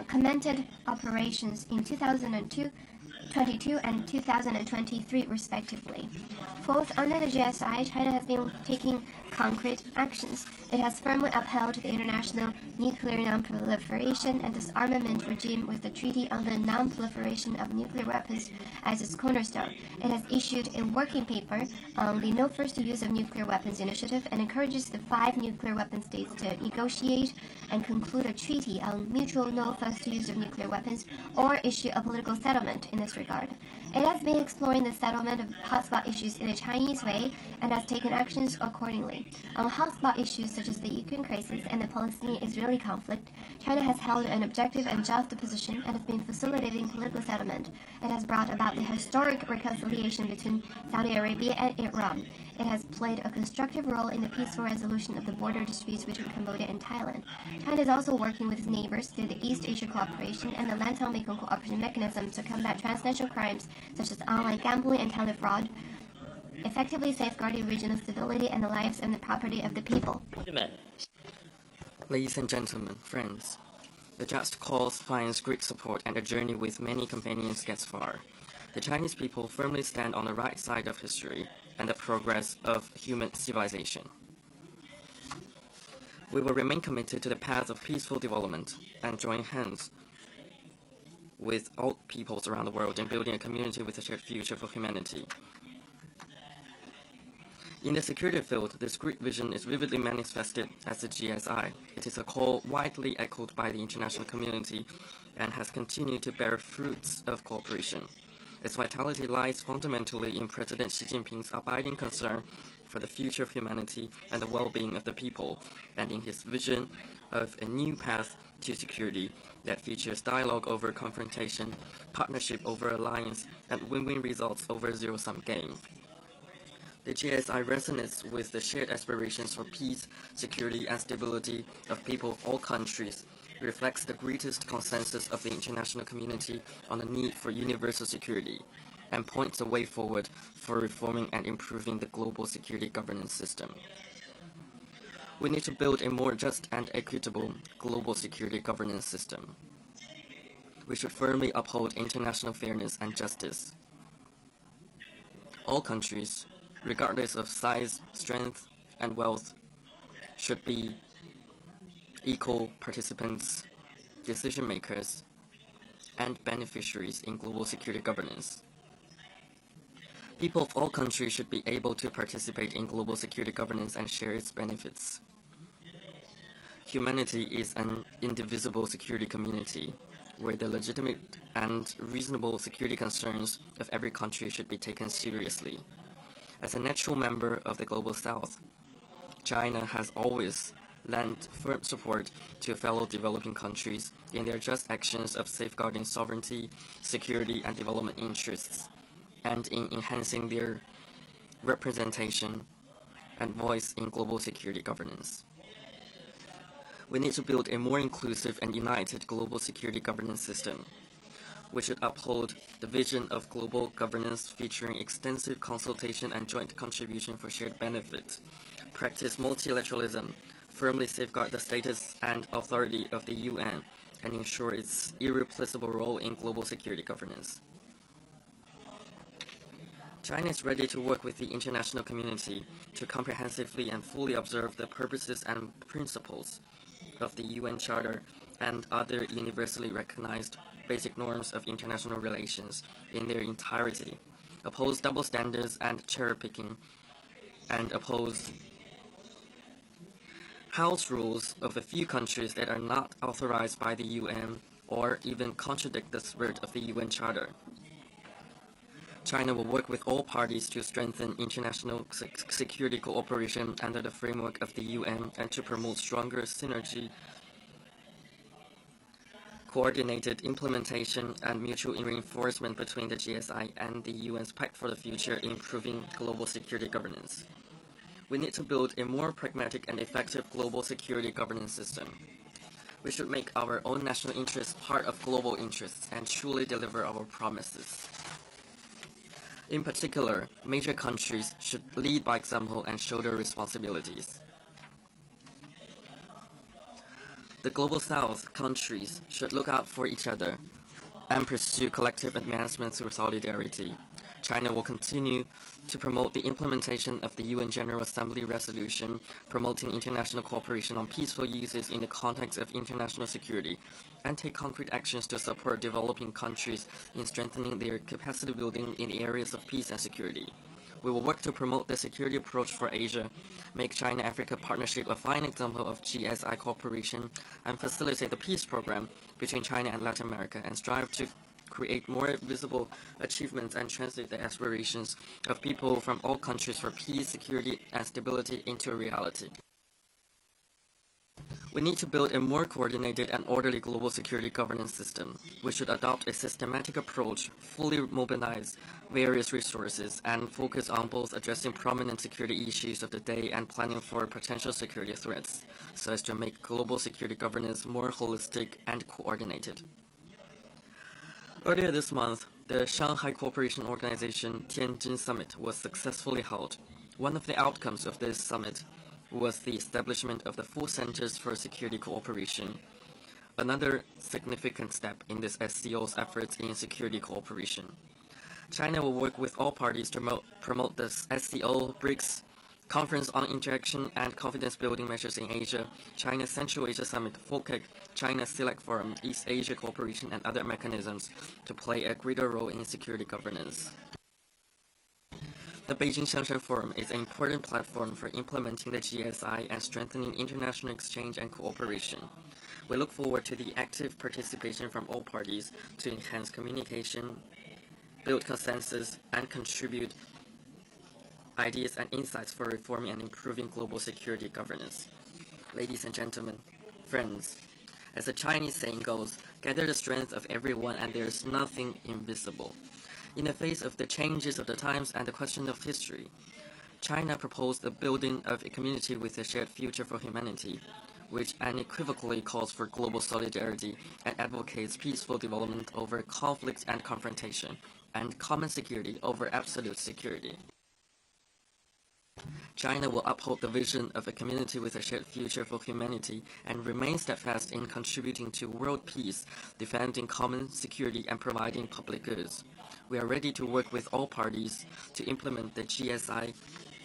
commenced operations in 2022 and 2023 respectively. Both under the GSI, China has been taking concrete actions. It has firmly upheld the international nuclear non-proliferation and disarmament regime with the Treaty on the Non-Proliferation of Nuclear Weapons as its cornerstone. It has issued a working paper on the No First Use of Nuclear Weapons initiative and encourages the 5 nuclear weapon states to negotiate and conclude a treaty on mutual no first use of nuclear weapons or issue a political settlement in this regard. It has been exploring the settlement of hotspot issues in a Chinese way and has taken actions accordingly. On hotspot issues such as the Ukraine crisis and the Palestinian-Israeli conflict, China has held an objective and just position and has been facilitating political settlement. It has brought about the historic reconciliation between Saudi Arabia and Iran. It has played a constructive role in the peaceful resolution of the border disputes between Cambodia and Thailand. China is also working with its neighbors through the East Asia Cooperation and the Latin-Mekong Cooperation Mechanism to combat transnational crimes such as online gambling and tele-fraud, effectively safeguarding regional stability and the lives and the property of the people. Ladies and gentlemen, friends, the just cause finds great support and a journey with many companions gets far. The Chinese people firmly stand on the right side of history and the progress of human civilization. We will remain committed to the path of peaceful development and join hands with all peoples around the world in building a community with a shared future for humanity. In the security field, this great vision is vividly manifested as the GSI. It is a call widely echoed by the international community and has continued to bear fruits of cooperation. Its vitality lies fundamentally in President Xi Jinping's abiding concern for the future of humanity and the well-being of the people, and in his vision of a new path to security that features dialogue over confrontation, partnership over alliance, and win-win results over zero-sum game. The GSI resonates with the shared aspirations for peace, security, and stability of people of all countries, reflects the greatest consensus of the international community on the need for universal security, and points the way forward for reforming and improving the global security governance system. We need to build a more just and equitable global security governance system. We should firmly uphold international fairness and justice. All countries, regardless of size, strength, and wealth, should be equal participants, decision makers, and beneficiaries in global security governance. People of all countries should be able to participate in global security governance and share its benefits. Humanity is an indivisible security community, where the legitimate and reasonable security concerns of every country should be taken seriously. As a natural member of the Global South, China has always lent firm support to fellow developing countries in their just actions of safeguarding sovereignty, security, and development interests, and in enhancing their representation and voice in global security governance. We need to build a more inclusive and united global security governance system. We should uphold the vision of global governance featuring extensive consultation and joint contribution for shared benefit, practice multilateralism, firmly safeguard the status and authority of the UN, and ensure its irreplaceable role in global security governance. China is ready to work with the international community to comprehensively and fully observe the purposes and principles of the UN Charter and other universally recognized basic norms of international relations in their entirety, oppose double standards and cherry-picking, and oppose house rules of a few countries that are not authorized by the UN or even contradict the spirit of the UN Charter. China will work with all parties to strengthen international security cooperation under the framework of the UN and to promote stronger synergy, coordinated implementation, and mutual reinforcement between the GSI and the UN's Pact for the Future in improving global security governance. We need to build a more pragmatic and effective global security governance system. We should make our own national interests part of global interests and truly deliver our promises. In particular, major countries should lead by example and shoulder responsibilities. The Global South countries should look out for each other and pursue collective advancement through solidarity. China will continue to promote the implementation of the UN General Assembly resolution promoting international cooperation on peaceful uses in the context of international security, and take concrete actions to support developing countries in strengthening their capacity building in the areas of peace and security. We will work to promote the security approach for Asia, make China-Africa partnership a fine example of GSI cooperation, and facilitate the peace program between China and Latin America, and strive to create more visible achievements and translate the aspirations of people from all countries for peace, security, and stability into a reality. We need to build a more coordinated and orderly global security governance system. We should adopt a systematic approach, fully mobilize various resources, and focus on both addressing prominent security issues of the day and planning for potential security threats, so as to make global security governance more holistic and coordinated. Earlier this month, the Shanghai Cooperation Organization Tianjin Summit was successfully held. One of the outcomes of this summit was the establishment of the 4 Centers for Security Cooperation, another significant step in this SCO's efforts in security cooperation. China will work with all parties to promote the SCO, BRICS, Conference on Interaction and Confidence Building Measures in Asia, China Central Asia Summit, FOCAC, China Select Forum, East Asia Cooperation, and other mechanisms to play a greater role in security governance. The Beijing Xiangshan Forum is an important platform for implementing the GSI and strengthening international exchange and cooperation. We look forward to the active participation from all parties to enhance communication, build consensus, and contribute ideas and insights for reforming and improving global security governance. Ladies and gentlemen, friends, as the Chinese saying goes, gather the strength of everyone and there is nothing invisible. In the face of the changes of the times and the question of history, China proposed the building of a community with a shared future for humanity, which unequivocally calls for global solidarity and advocates peaceful development over conflict and confrontation, and common security over absolute security. China will uphold the vision of a community with a shared future for humanity and remain steadfast in contributing to world peace, defending common security, and providing public goods. We are ready to work with all parties to implement the GSI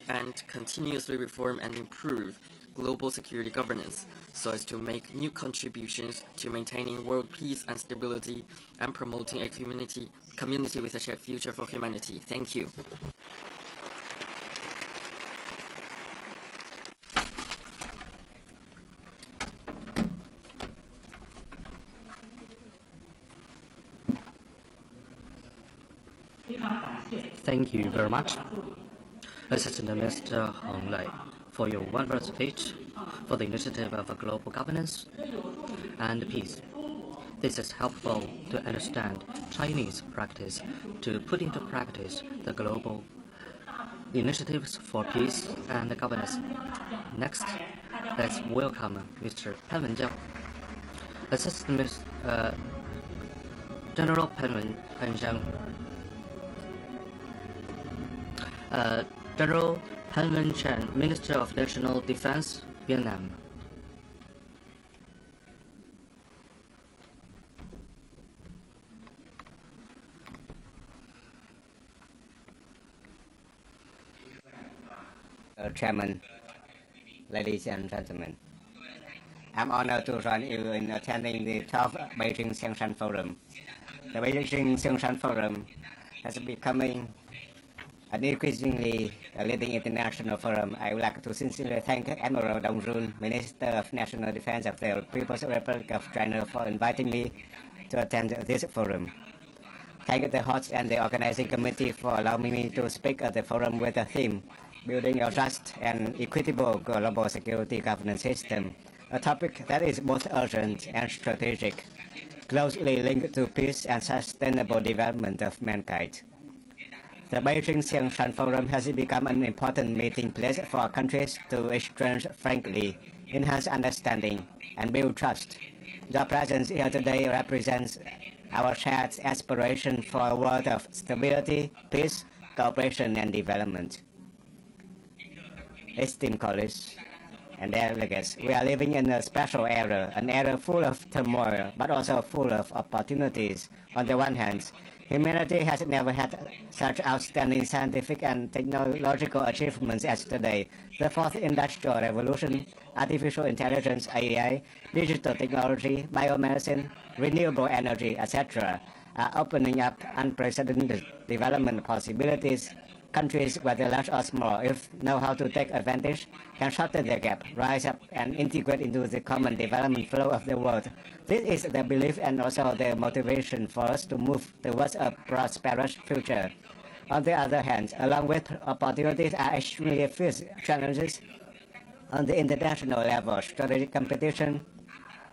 and continuously reform and improve global security governance so as to make new contributions to maintaining world peace and stability and promoting a community with a shared future for humanity. Thank you. Thank you very much, Assistant Minister Hong Lei, for your wonderful speech for the initiative of global governance and peace. This is helpful to understand Chinese practice to put into practice the global initiatives for peace and governance. Next, let's welcome Mr. Pan Wenjiang, Assistant General Pan Wenjiang. General Pan Wenjiang, Minister of National Defense, Vietnam. Chairman, ladies and gentlemen, I'm honored to join you in attending the 12th Beijing Xiangshan Forum. The Beijing Xiangshan Forum has becoming an increasingly leading international forum. I would like to sincerely thank Admiral Dong Jun, Minister of National Defense of the People's Republic of China, for inviting me to attend this forum. Thank the host and the organizing committee for allowing me to speak at the forum with the theme, Building a Just and Equitable Global Security Governance System, a topic that is both urgent and strategic, closely linked to peace and sustainable development of mankind. The Beijing Xiangshan Forum has become an important meeting place for countries to exchange frankly, enhance understanding, and build trust Your presence here today represents our shared aspiration for a world of stability, peace, cooperation, and development. Esteemed colleagues and delegates, we are living in a special era, an era full of turmoil, but also full of opportunities. On the one hand, humanity has never had such outstanding scientific and technological achievements as today. The fourth industrial revolution, artificial intelligence, AI, digital technology, biomedicine, renewable energy, etc., are opening up unprecedented development possibilities. Countries, whether large or small, if know how to take advantage, can shorten the gap, rise up, and integrate into the common development flow of the world. This is the belief and also the motivation for us to move towards a prosperous future. On the other hand, along with opportunities are extremely fierce challenges on the international level. Strategic competition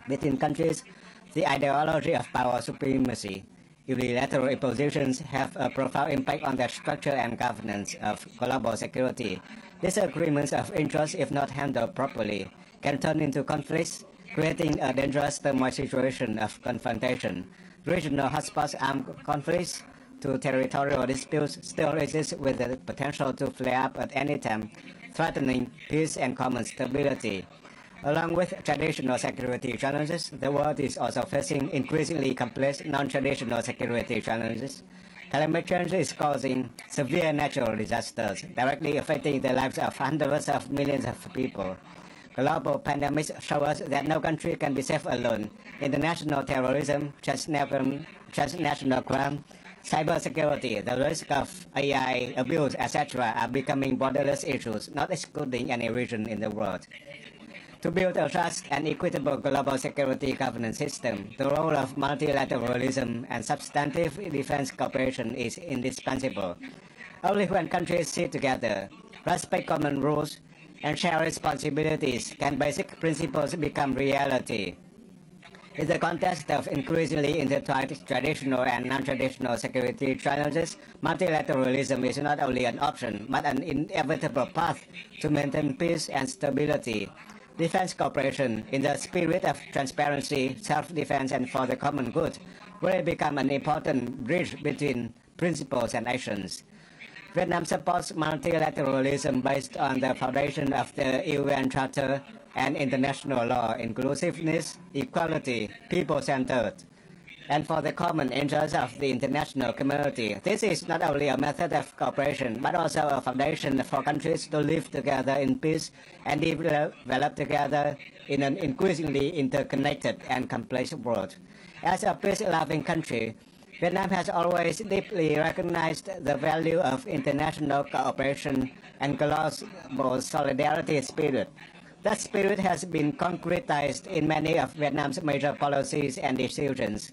between countries, the ideology of power supremacy, unilateral impositions have a profound impact on the structure and governance of global security. Disagreements of interest, if not handled properly, can turn into conflicts, creating a dangerous turmoil situation of confrontation. Regional hotspots, armed conflicts to territorial disputes still exist with the potential to flare up at any time, threatening peace and common stability. Along with traditional security challenges, the world is also facing increasingly complex non-traditional security challenges. Climate change is causing severe natural disasters, directly affecting the lives of hundreds of millions of people. Global pandemics show us that no country can be safe alone. International terrorism, transnational crime, cybersecurity, the risk of AI abuse, etc. are becoming borderless issues, not excluding any region in the world. To build a just and equitable global security governance system, the role of multilateralism and substantive defense cooperation is indispensable. Only when countries sit together, respect common rules, and share responsibilities can basic principles become reality. In the context of increasingly intertwined traditional and non-traditional security challenges, multilateralism is not only an option, but an inevitable path to maintain peace and stability. Defense cooperation, in the spirit of transparency, self-defense, and for the common good, will become an important bridge between principles and actions. Vietnam supports multilateralism based on the foundation of the UN Charter and international law, inclusiveness, equality, people-centered, and for the common interests of the international community. This is not only a method of cooperation, but also a foundation for countries to live together in peace and develop together in an increasingly interconnected and complex world. As a peace-loving country, Vietnam has always deeply recognized the value of international cooperation and global solidarity spirit. That spirit has been concretized in many of Vietnam's major policies and decisions.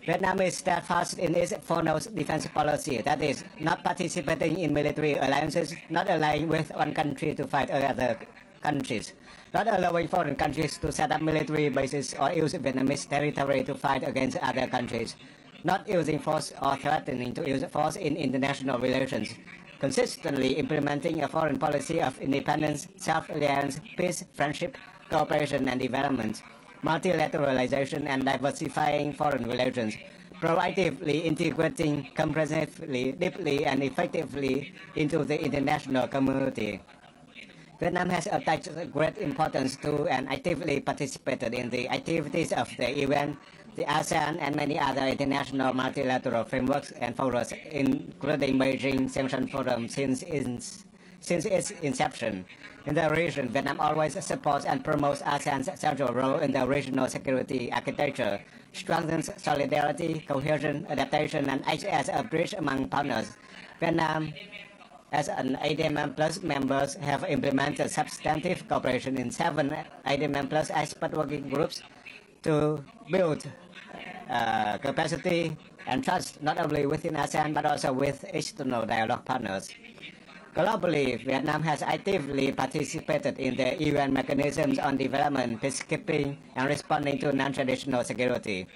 Vietnam is steadfast in its foremost defense policy, that is, not participating in military alliances, not allying with one country to fight other countries, not allowing foreign countries to set up military bases or use Vietnamese territory to fight against other countries, not using force or threatening to use force in international relations, consistently implementing a foreign policy of independence, self-reliance, peace, friendship, cooperation and development, multilateralization and diversifying foreign relations, proactively integrating comprehensively, deeply and effectively into the international community. Vietnam has attached great importance to and actively participated in the activities of the UN, the ASEAN, and many other international multilateral frameworks and forums, including Beijing Xiangshan Forum since its inception. In the region, Vietnam always supports and promotes ASEAN's central role in the regional security architecture, strengthens solidarity, cohesion, adaptation, and acts as a bridge among partners. Vietnam, as an ADMM Plus members, have implemented substantive cooperation in 7 ADMM Plus expert working groups to build capacity and trust not only within ASEAN but also with external dialogue partners. Globally, Vietnam has actively participated in the UN mechanisms on development, peacekeeping, and responding to non-traditional security.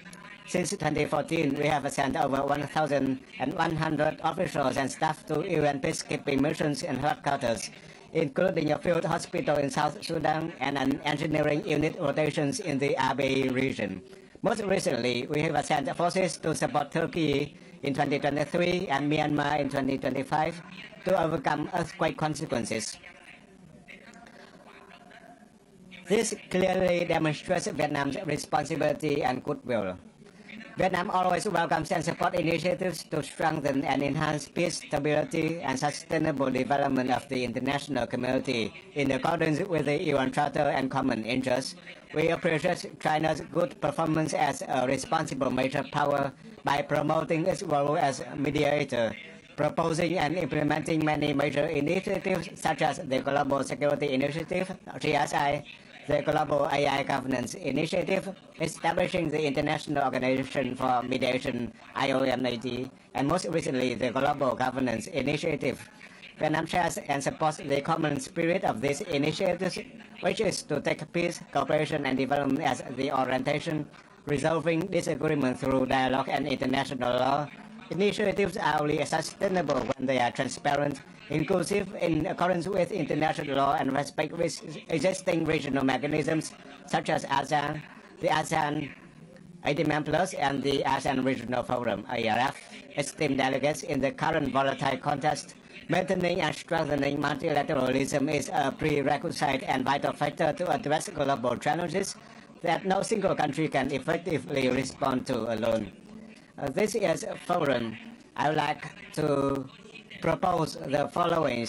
Since 2014, we have sent over 1,100 officials and staff to UN peacekeeping missions and headquarters including a field hospital in South Sudan and an engineering unit rotations in the Abyei region. Most recently, we have sent forces to support Turkey in 2023 and Myanmar in 2025 to overcome earthquake consequences. This clearly demonstrates Vietnam's responsibility and goodwill. Vietnam always welcomes and supports initiatives to strengthen and enhance peace, stability, and sustainable development of the international community in accordance with the UN Charter and common interests. We appreciate China's good performance as a responsible major power by promoting its role as mediator, proposing and implementing many major initiatives such as the Global Security Initiative, GSI, the Global AI Governance Initiative, establishing the International Organization for Mediation, IOMAD, and most recently the Global Governance Initiative. Vietnam shares and supports the common spirit of these initiatives, which is to take peace, cooperation, and development as the orientation, resolving disagreement through dialogue and international law. Initiatives are only sustainable when they are transparent, inclusive, in accordance with international law, and respect existing regional mechanisms such as ASEAN, the ASEAN 80 Plus, and the ASEAN Regional Forum, ARF. Esteemed delegates, in the current volatile context, maintaining and strengthening multilateralism is a prerequisite and vital factor to address global challenges that no single country can effectively respond to alone. This year's forum, I would like to propose the following.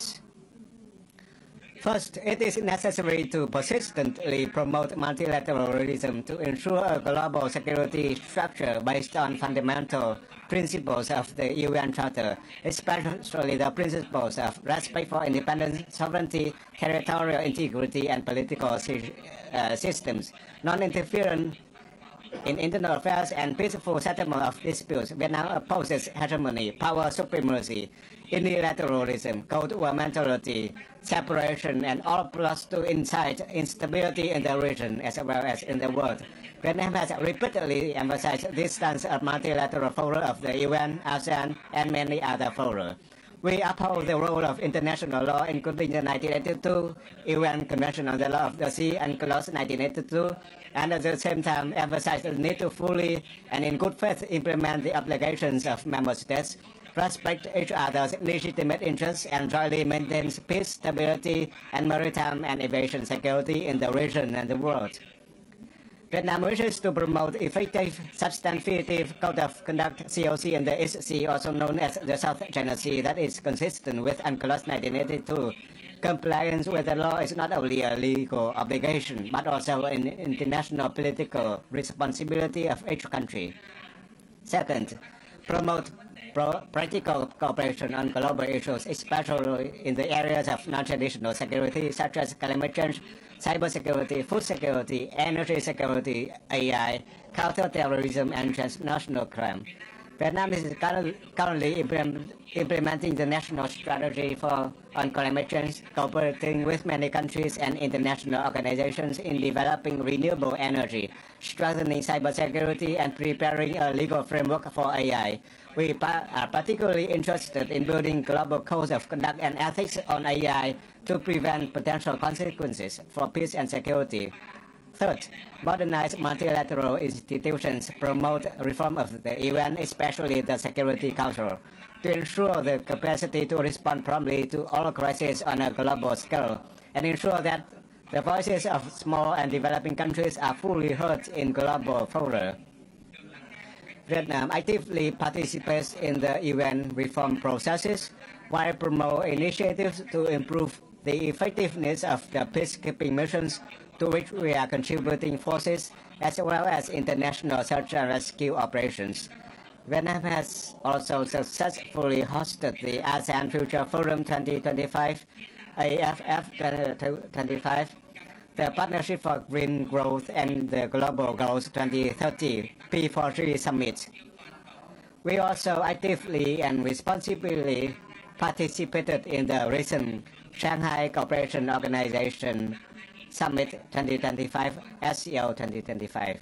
First, it is necessary to persistently promote multilateralism to ensure a global security structure based on fundamental principles of the UN Charter, especially the principles of respect for independence, sovereignty, territorial integrity, and political systems, non-interference in internal affairs, and peaceful settlement of disputes. Vietnam opposes hegemony, power supremacy, unilateralism, Cold War mentality, separation, and all plots to incite instability in the region as well as in the world. Vietnam has repeatedly emphasized this stance of multilateral fora of the UN, ASEAN, and many other fora. We uphold the role of international law, including the 1982 UN Convention on the Law of the Sea and Clause 1982, and at the same time emphasize the need to fully and in good faith implement the obligations of member states, respect each other's legitimate interests, and jointly maintain peace, stability, and maritime and aviation security in the region and the world. Vietnam wishes to promote effective, substantive code of conduct (COC) in the East Sea, also known as the South China Sea, that is consistent with UNCLOS 1982. Compliance with the law is not only a legal obligation, but also an international political responsibility of each country. Second, promote practical cooperation on global issues, especially in the areas of non-traditional security, such as climate change, cybersecurity, food security, energy security, AI, counterterrorism, and transnational crime. Vietnam is currently implementing the national strategy on climate change, cooperating with many countries and international organizations in developing renewable energy, strengthening cybersecurity, and preparing a legal framework for AI. We are particularly interested in building global codes of conduct and ethics on AI to prevent potential consequences for peace and security. Third, modernize multilateral institutions, promote reform of the UN, especially the Security Council, to ensure the capacity to respond promptly to all crises on a global scale, and ensure that the voices of small and developing countries are fully heard in global fora. Vietnam actively participates in the UN reform processes while promoting initiatives to improve the effectiveness of the peacekeeping missions to which we are contributing forces, as well as international search and rescue operations. Vietnam has also successfully hosted the ASEAN Future Forum 2025, AFF 2025, the Partnership for Green Growth, and the Global Goals 2030 P4G Summit. We also actively and responsibly participated in the recent Shanghai Cooperation Organization Summit 2025, SCO 2025.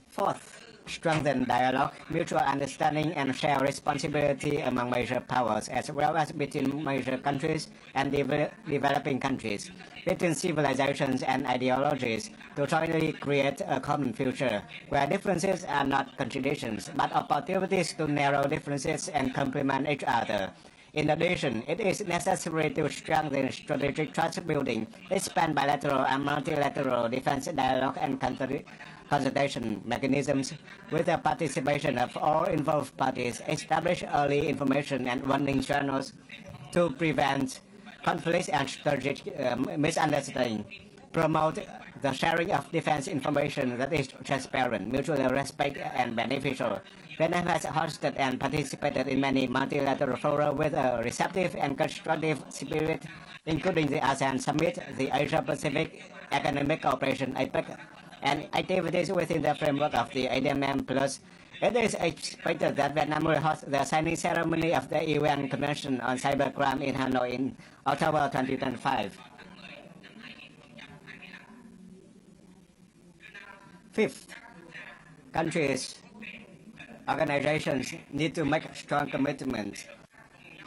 Fourth, strengthen dialogue, mutual understanding, and share responsibility among major powers, as well as between major countries and developing countries, between civilizations and ideologies, to jointly create a common future where differences are not contradictions, but opportunities to narrow differences and complement each other. In addition, it is necessary to strengthen strategic trust building, expand bilateral and multilateral defense dialogue and consultation mechanisms with the participation of all involved parties, establish early information and warning channels to prevent conflicts and strategic misunderstanding, promote the sharing of defense information that is transparent, mutually respectful, and beneficial. Vietnam has hosted and participated in many multilateral fora with a receptive and constructive spirit, including the ASEAN Summit, the Asia-Pacific Economic Cooperation (APEC), and activities within the framework of the ADMM+. It is expected that Vietnam will host the signing ceremony of the UN Convention on Cybercrime in Hanoi in October 2025. Fifth, countries, organizations need to make strong commitments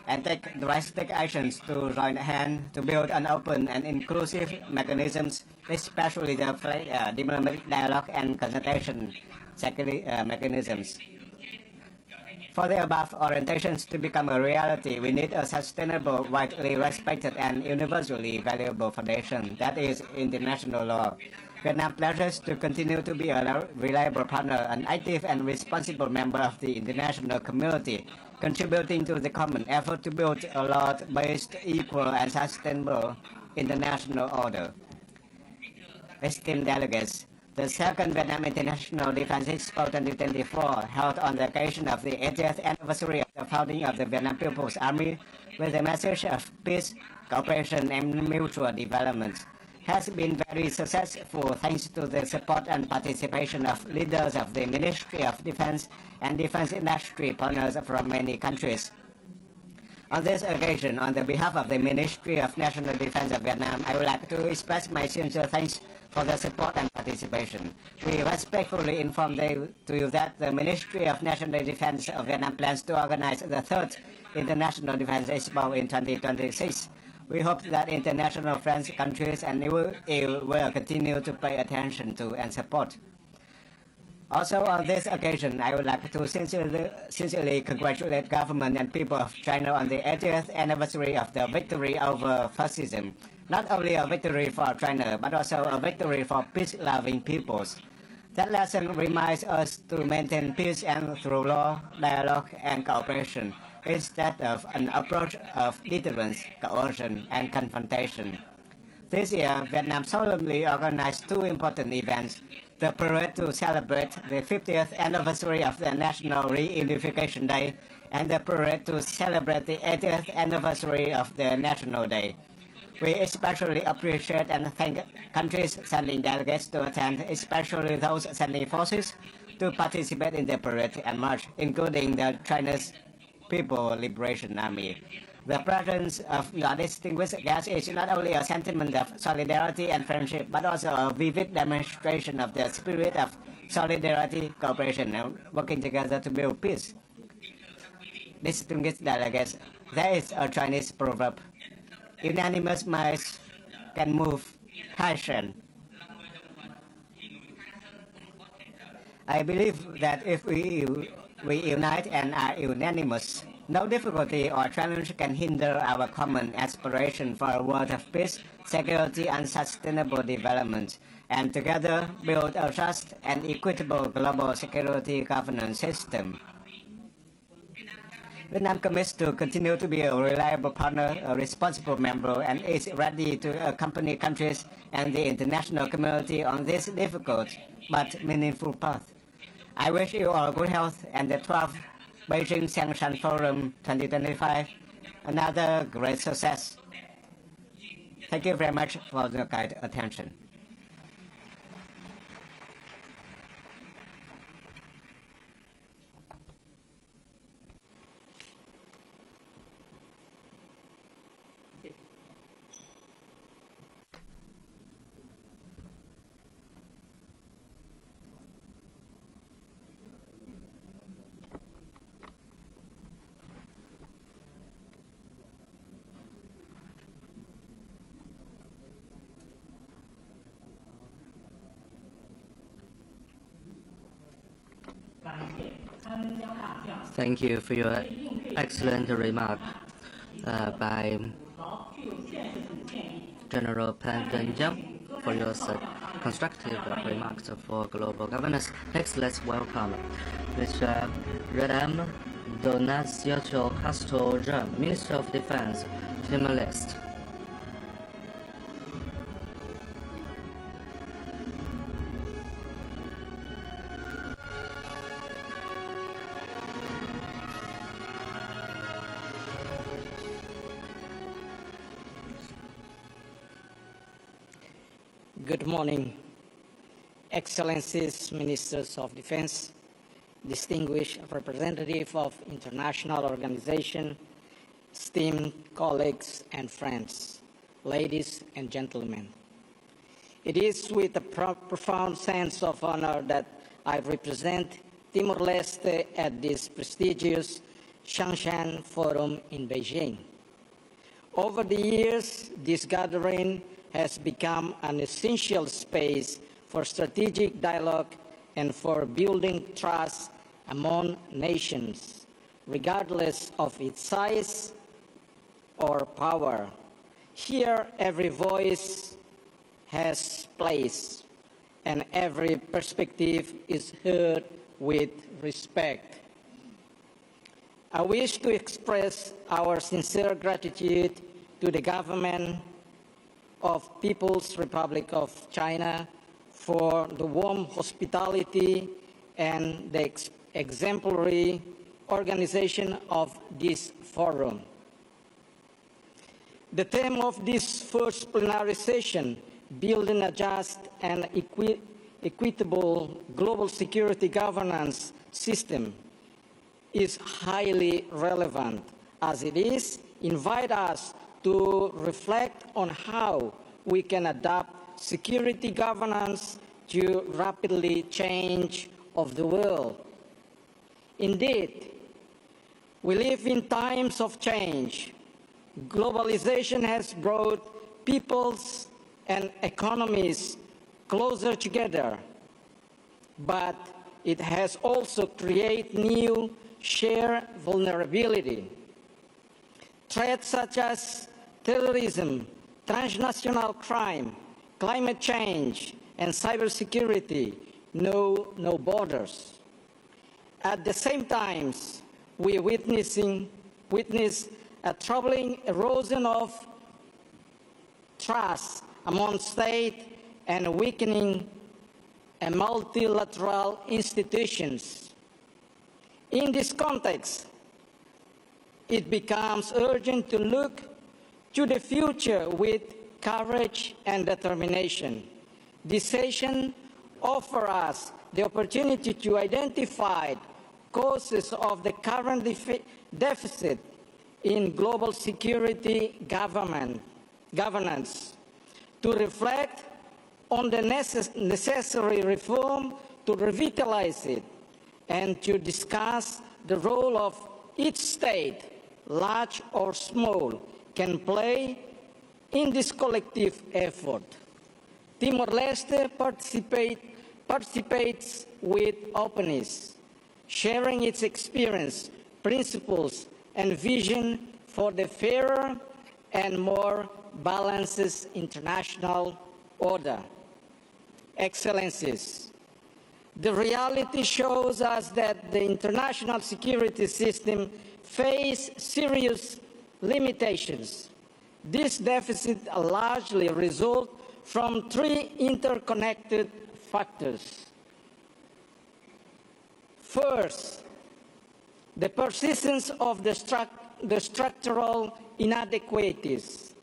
and take drastic actions to join hands to build an open and inclusive mechanisms, especially the diplomatic dialogue and consultation mechanisms. For the above orientations to become a reality, we need a sustainable, widely respected, and universally valuable foundation that is international law. Vietnam pledges to continue to be a reliable partner, an active and responsible member of the international community, contributing to the common effort to build a law-based, equal, and sustainable international order. Esteemed delegates, the second Vietnam International Defense Expo 2024, held on the occasion of the 80th anniversary of the founding of the Vietnam People's Army, with a message of peace, cooperation, and mutual development, has been very successful thanks to the support and participation of leaders of the Ministry of Defense and defense industry partners from many countries. On this occasion, on the behalf of the Ministry of National Defense of Vietnam, I would like to express my sincere thanks for the support and participation. We respectfully inform to you that the Ministry of National Defense of Vietnam plans to organize the third International Defense Expo in 2026. We hope that international friends, countries, and EU will continue to pay attention to and support. Also, on this occasion, I would like to sincerely congratulate government and people of China on the 80th anniversary of the victory over fascism. Not only a victory for China, but also a victory for peace-loving peoples. That lesson reminds us to maintain peace and through law, dialogue, and cooperation, instead of an approach of deterrence, coercion, and confrontation. This year, Vietnam solemnly organized two important events: the parade to celebrate the 50th anniversary of the National Reunification Day, and the parade to celebrate the 80th anniversary of the National Day. We especially appreciate and thank countries sending delegates to attend, especially those sending forces to participate in the parade and march, including the China's People Liberation Army. The presence of your distinguished guests is not only a sentiment of solidarity and friendship, but also a vivid demonstration of the spirit of solidarity, cooperation, and working together to build peace. Distinguished delegates, there is a Chinese proverb: unanimous minds can move passion. I believe that if we unite and are unanimous, no difficulty or challenge can hinder our common aspiration for a world of peace, security, and sustainable development, and together build a just and equitable global security governance system. Vietnam commits to continue to be a reliable partner, a responsible member, and is ready to accompany countries and the international community on this difficult but meaningful path. I wish you all good health and the 12th Beijing Xiangshan Forum 2025 another great success. Thank you very much for your kind attention. Thank you for your excellent remark by General Pan Zhang for your constructive remarks for global governance. Next, let's welcome Mr. Radam Donaciano Castro, Minister of Defense, Timor-Leste. Good morning, Excellencies, Ministers of Defense, distinguished representative of international organizations, esteemed colleagues and friends, ladies and gentlemen. It is with a profound sense of honor that I represent Timor-Leste at this prestigious Xiangshan Forum in Beijing. Over the years, this gathering has become an essential space for strategic dialogue and for building trust among nations, regardless of its size or power. Here, every voice has place, and every perspective is heard with respect. I wish to express our sincere gratitude to the government of People's Republic of China for the warm hospitality and the exemplary organization of this forum. The theme of this first plenary session, Building a Just and Equitable Global Security Governance System, is highly relevant, as it invites us to reflect on how we can adapt security governance to rapidly change of the world. Indeed, we live in times of change. Globalization has brought peoples and economies closer together, but it has also created new shared vulnerability. Threats such as terrorism, transnational crime, climate change, and cybersecurity know no borders. At the same time, we witness a troubling erosion of trust among states and weakening multilateral institutions. In this context, it becomes urgent to look to the future with courage and determination. This session offers us the opportunity to identify causes of the current deficit in global security governance, to reflect on the necessary reform to revitalize it, and to discuss the role of each state, large or small, can play in this collective effort. Timor-Leste participates with openness, sharing its experience, principles, and vision for the fairer and more balanced international order. Excellencies, the reality shows us that the international security system faces serious limitations. This deficit largely results from three interconnected factors. First, the persistence of the structural inadequacies.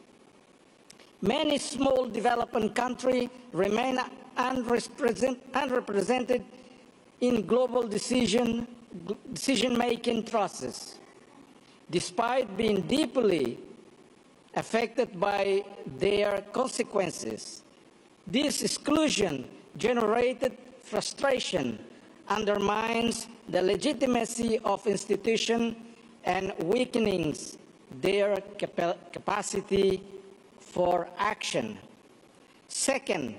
Many small developing countries remain unrepresented in global decision-making process, despite being deeply affected by their consequences. This exclusion generated frustration, undermines the legitimacy of institutions, and weakens their capacity for action. Second,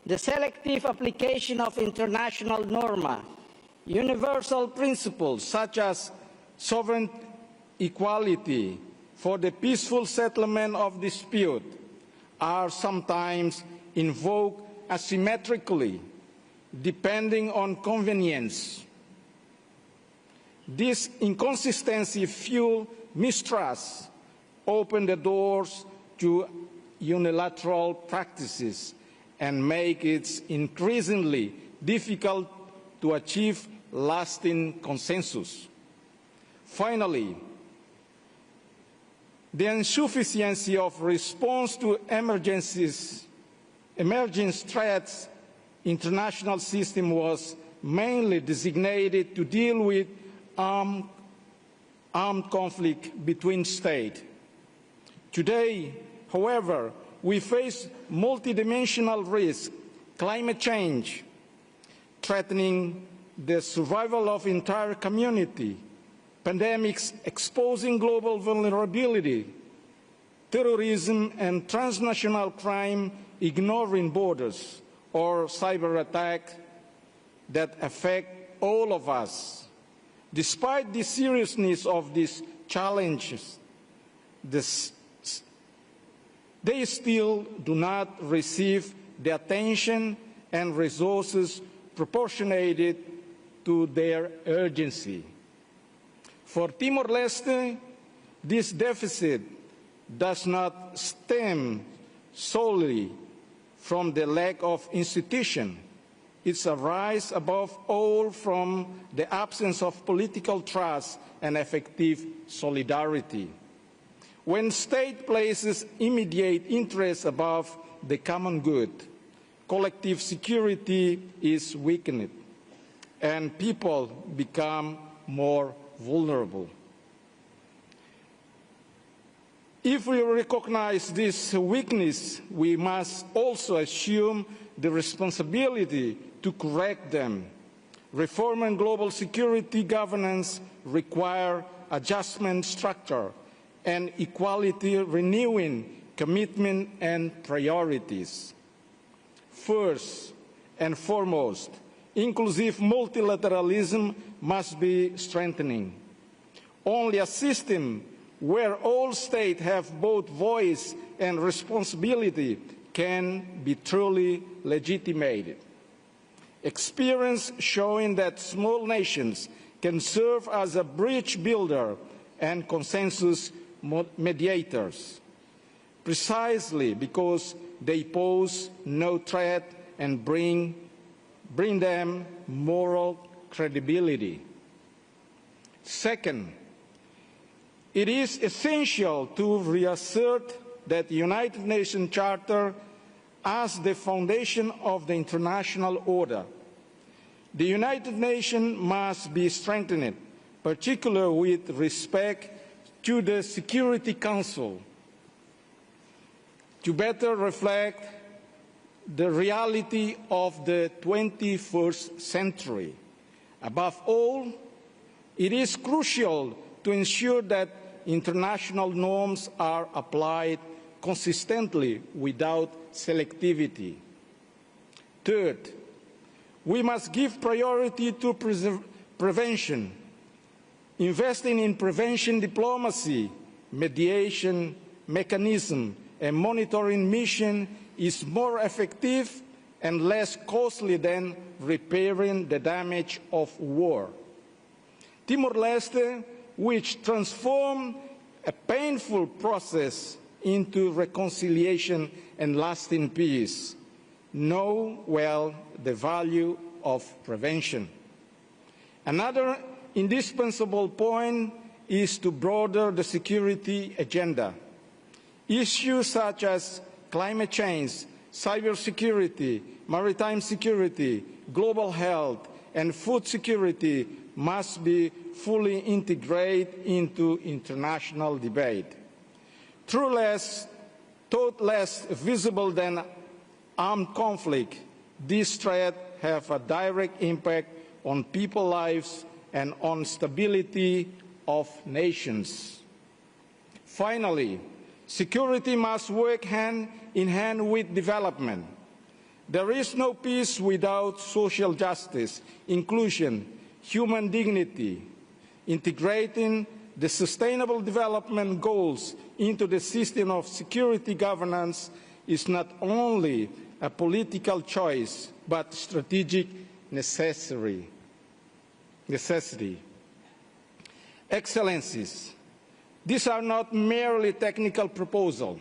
the selective application of international norms, universal principles such as sovereign equality for the peaceful settlement of dispute are sometimes invoked asymmetrically, depending on convenience. This inconsistency fuels mistrust, open the doors to unilateral practices, and make it increasingly difficult to achieve lasting consensus. Finally, the insufficiency of response to emerging threats international system was mainly designated to deal with armed conflict between states. Today, however, we face multidimensional risks, climate change, threatening the survival of entire community, pandemics exposing global vulnerability, terrorism and transnational crime ignoring borders, or cyber attacks that affect all of us. Despite the seriousness of these challenges, they still do not receive the attention and resources proportionated to their urgency. For Timor-Leste, this deficit does not stem solely from the lack of institution. It arises above all from the absence of political trust and effective solidarity. When state places immediate interests above the common good, collective security is weakened and people become more vulnerable. If we recognize this weakness, we must also assume the responsibility to correct them. Reform and global security governance require adjustment structure and equality renewing commitment and priorities. First and foremost, inclusive multilateralism must be strengthening. Only a system where all states have both voice and responsibility can be truly legitimated. Experience showing that small nations can serve as a bridge builder and consensus mediators, precisely because they pose no threat and bring them moral credibility. Second, it is essential to reassert that the United Nations Charter as the foundation of the international order. The United Nations must be strengthened, particularly with respect to the Security Council, to better reflect the reality of the 21st century. Above all, it is crucial to ensure that international norms are applied consistently without selectivity. Third, we must give priority to prevention. Investing in prevention diplomacy, mediation mechanism, and monitoring mission is more effective and less costly than repairing the damage of war. Timor-Leste, which transformed a painful process into reconciliation and lasting peace, know well the value of prevention. Another indispensable point is to broaden the security agenda. Issues such as climate change, cybersecurity, maritime security, global health, and food security must be fully integrated into international debate. Though less visible than armed conflict, these threats have a direct impact on people's lives and on stability of nations. Finally, security must work hand in hand with development. There is no peace without social justice, inclusion, human dignity. Integrating the Sustainable Development Goals into the system of security governance is not only a political choice, but strategic necessity. Excellencies, these are not merely technical proposals.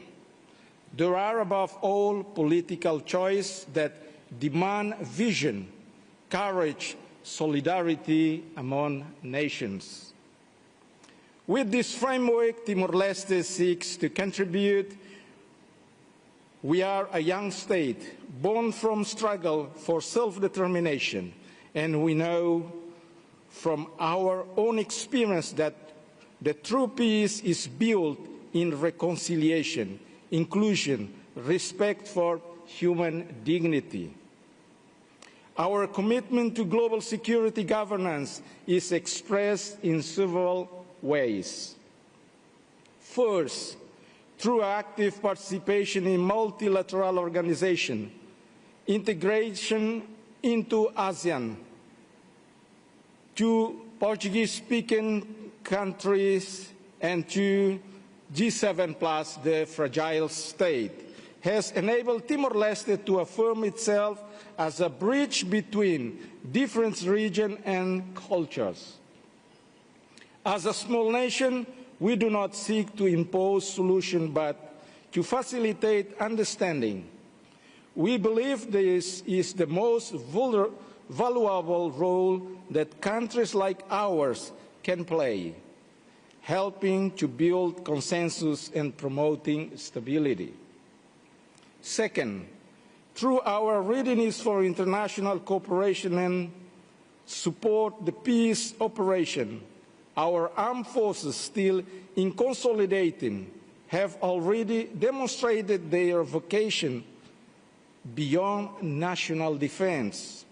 There are, above all, political choices that demand vision, courage, solidarity among nations. With this framework, Timor-Leste seeks to contribute. We are a young state, born from struggle for self-determination, and we know from our own experience that the true peace is built in reconciliation, inclusion, respect for human dignity. Our commitment to global security governance is expressed in several ways. First, through active participation in multilateral organizations, integration into ASEAN, to Portuguese-speaking countries, and to G7+, the fragile state, has enabled Timor-Leste to affirm itself as a bridge between different regions and cultures. As a small nation, we do not seek to impose solutions, but to facilitate understanding. We believe this is the most valuable role that countries like ours can play, helping to build consensus and promoting stability. Second, through our readiness for international cooperation and support the peace operation, our armed forces, still in consolidating, have already demonstrated their vocation beyond national defense.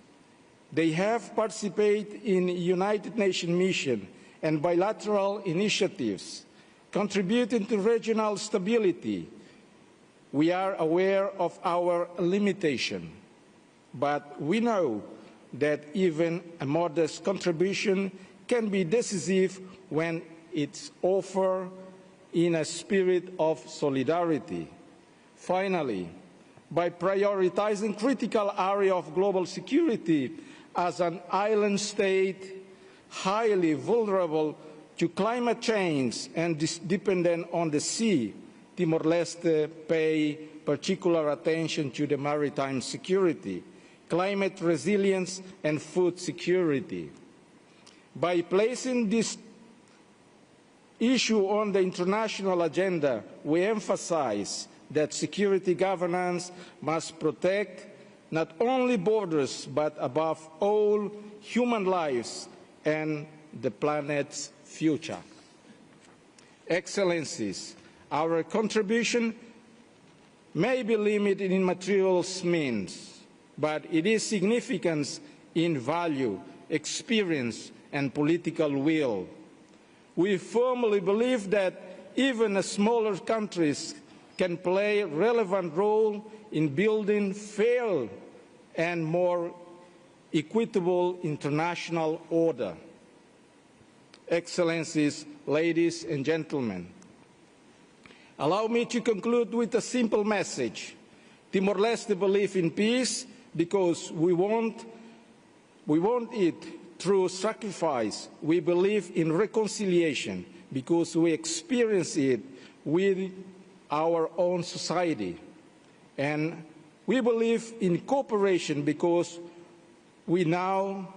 They have participated in United Nations missions and bilateral initiatives, contributing to regional stability. We are aware of our limitation, but we know that even a modest contribution can be decisive when it's offered in a spirit of solidarity. Finally, by prioritizing critical areas of global security as an island state highly vulnerable to climate change and dependent on the sea, Timor-Leste pay particular attention to the maritime security, climate resilience, and food security. By placing this issue on the international agenda, we emphasize that security governance must protect not only borders, but above all, human lives and the planet's future. Excellencies, our contribution may be limited in material means, but it is significant in value, experience, and political will. We firmly believe that even smaller countries can play a relevant role in building fair and more equitable international order. Excellencies, ladies and gentlemen, allow me to conclude with a simple message. Timor-Leste believes in peace because we want it through sacrifice. We believe in reconciliation because we experience it with our own society. And we believe in cooperation because we know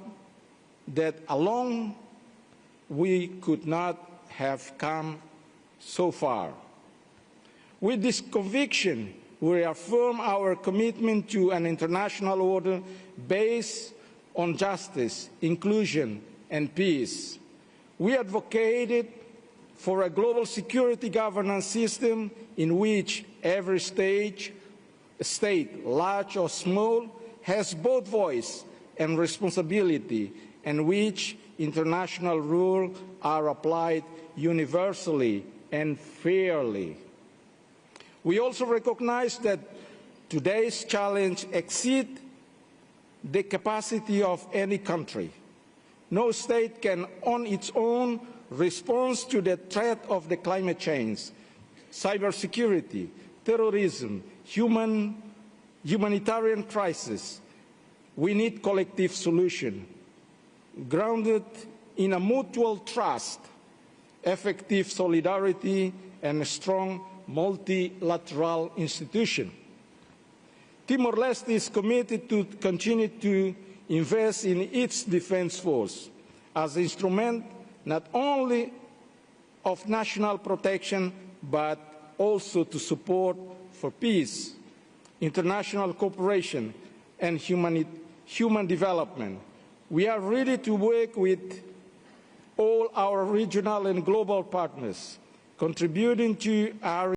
that alone we could not have come so far. With this conviction, we affirm our commitment to an international order based on justice, inclusion, and peace. We advocated for a global security governance system in which every state, large or small, has both voice and responsibility, and which international rules are applied universally and fairly. We also recognize that today's challenge exceeds the capacity of any country. No state can on its own respond to the threat of the climate change, cybersecurity, terrorism, humanitarian crisis. We need collective solution, grounded in a mutual trust, effective solidarity, and a strong multilateral institution. Timor-Leste is committed to continue to invest in its defense force as an instrument not only of national protection, but also to support for peace, international cooperation, and human development. We are ready to work with all our regional and global partners, contributing to our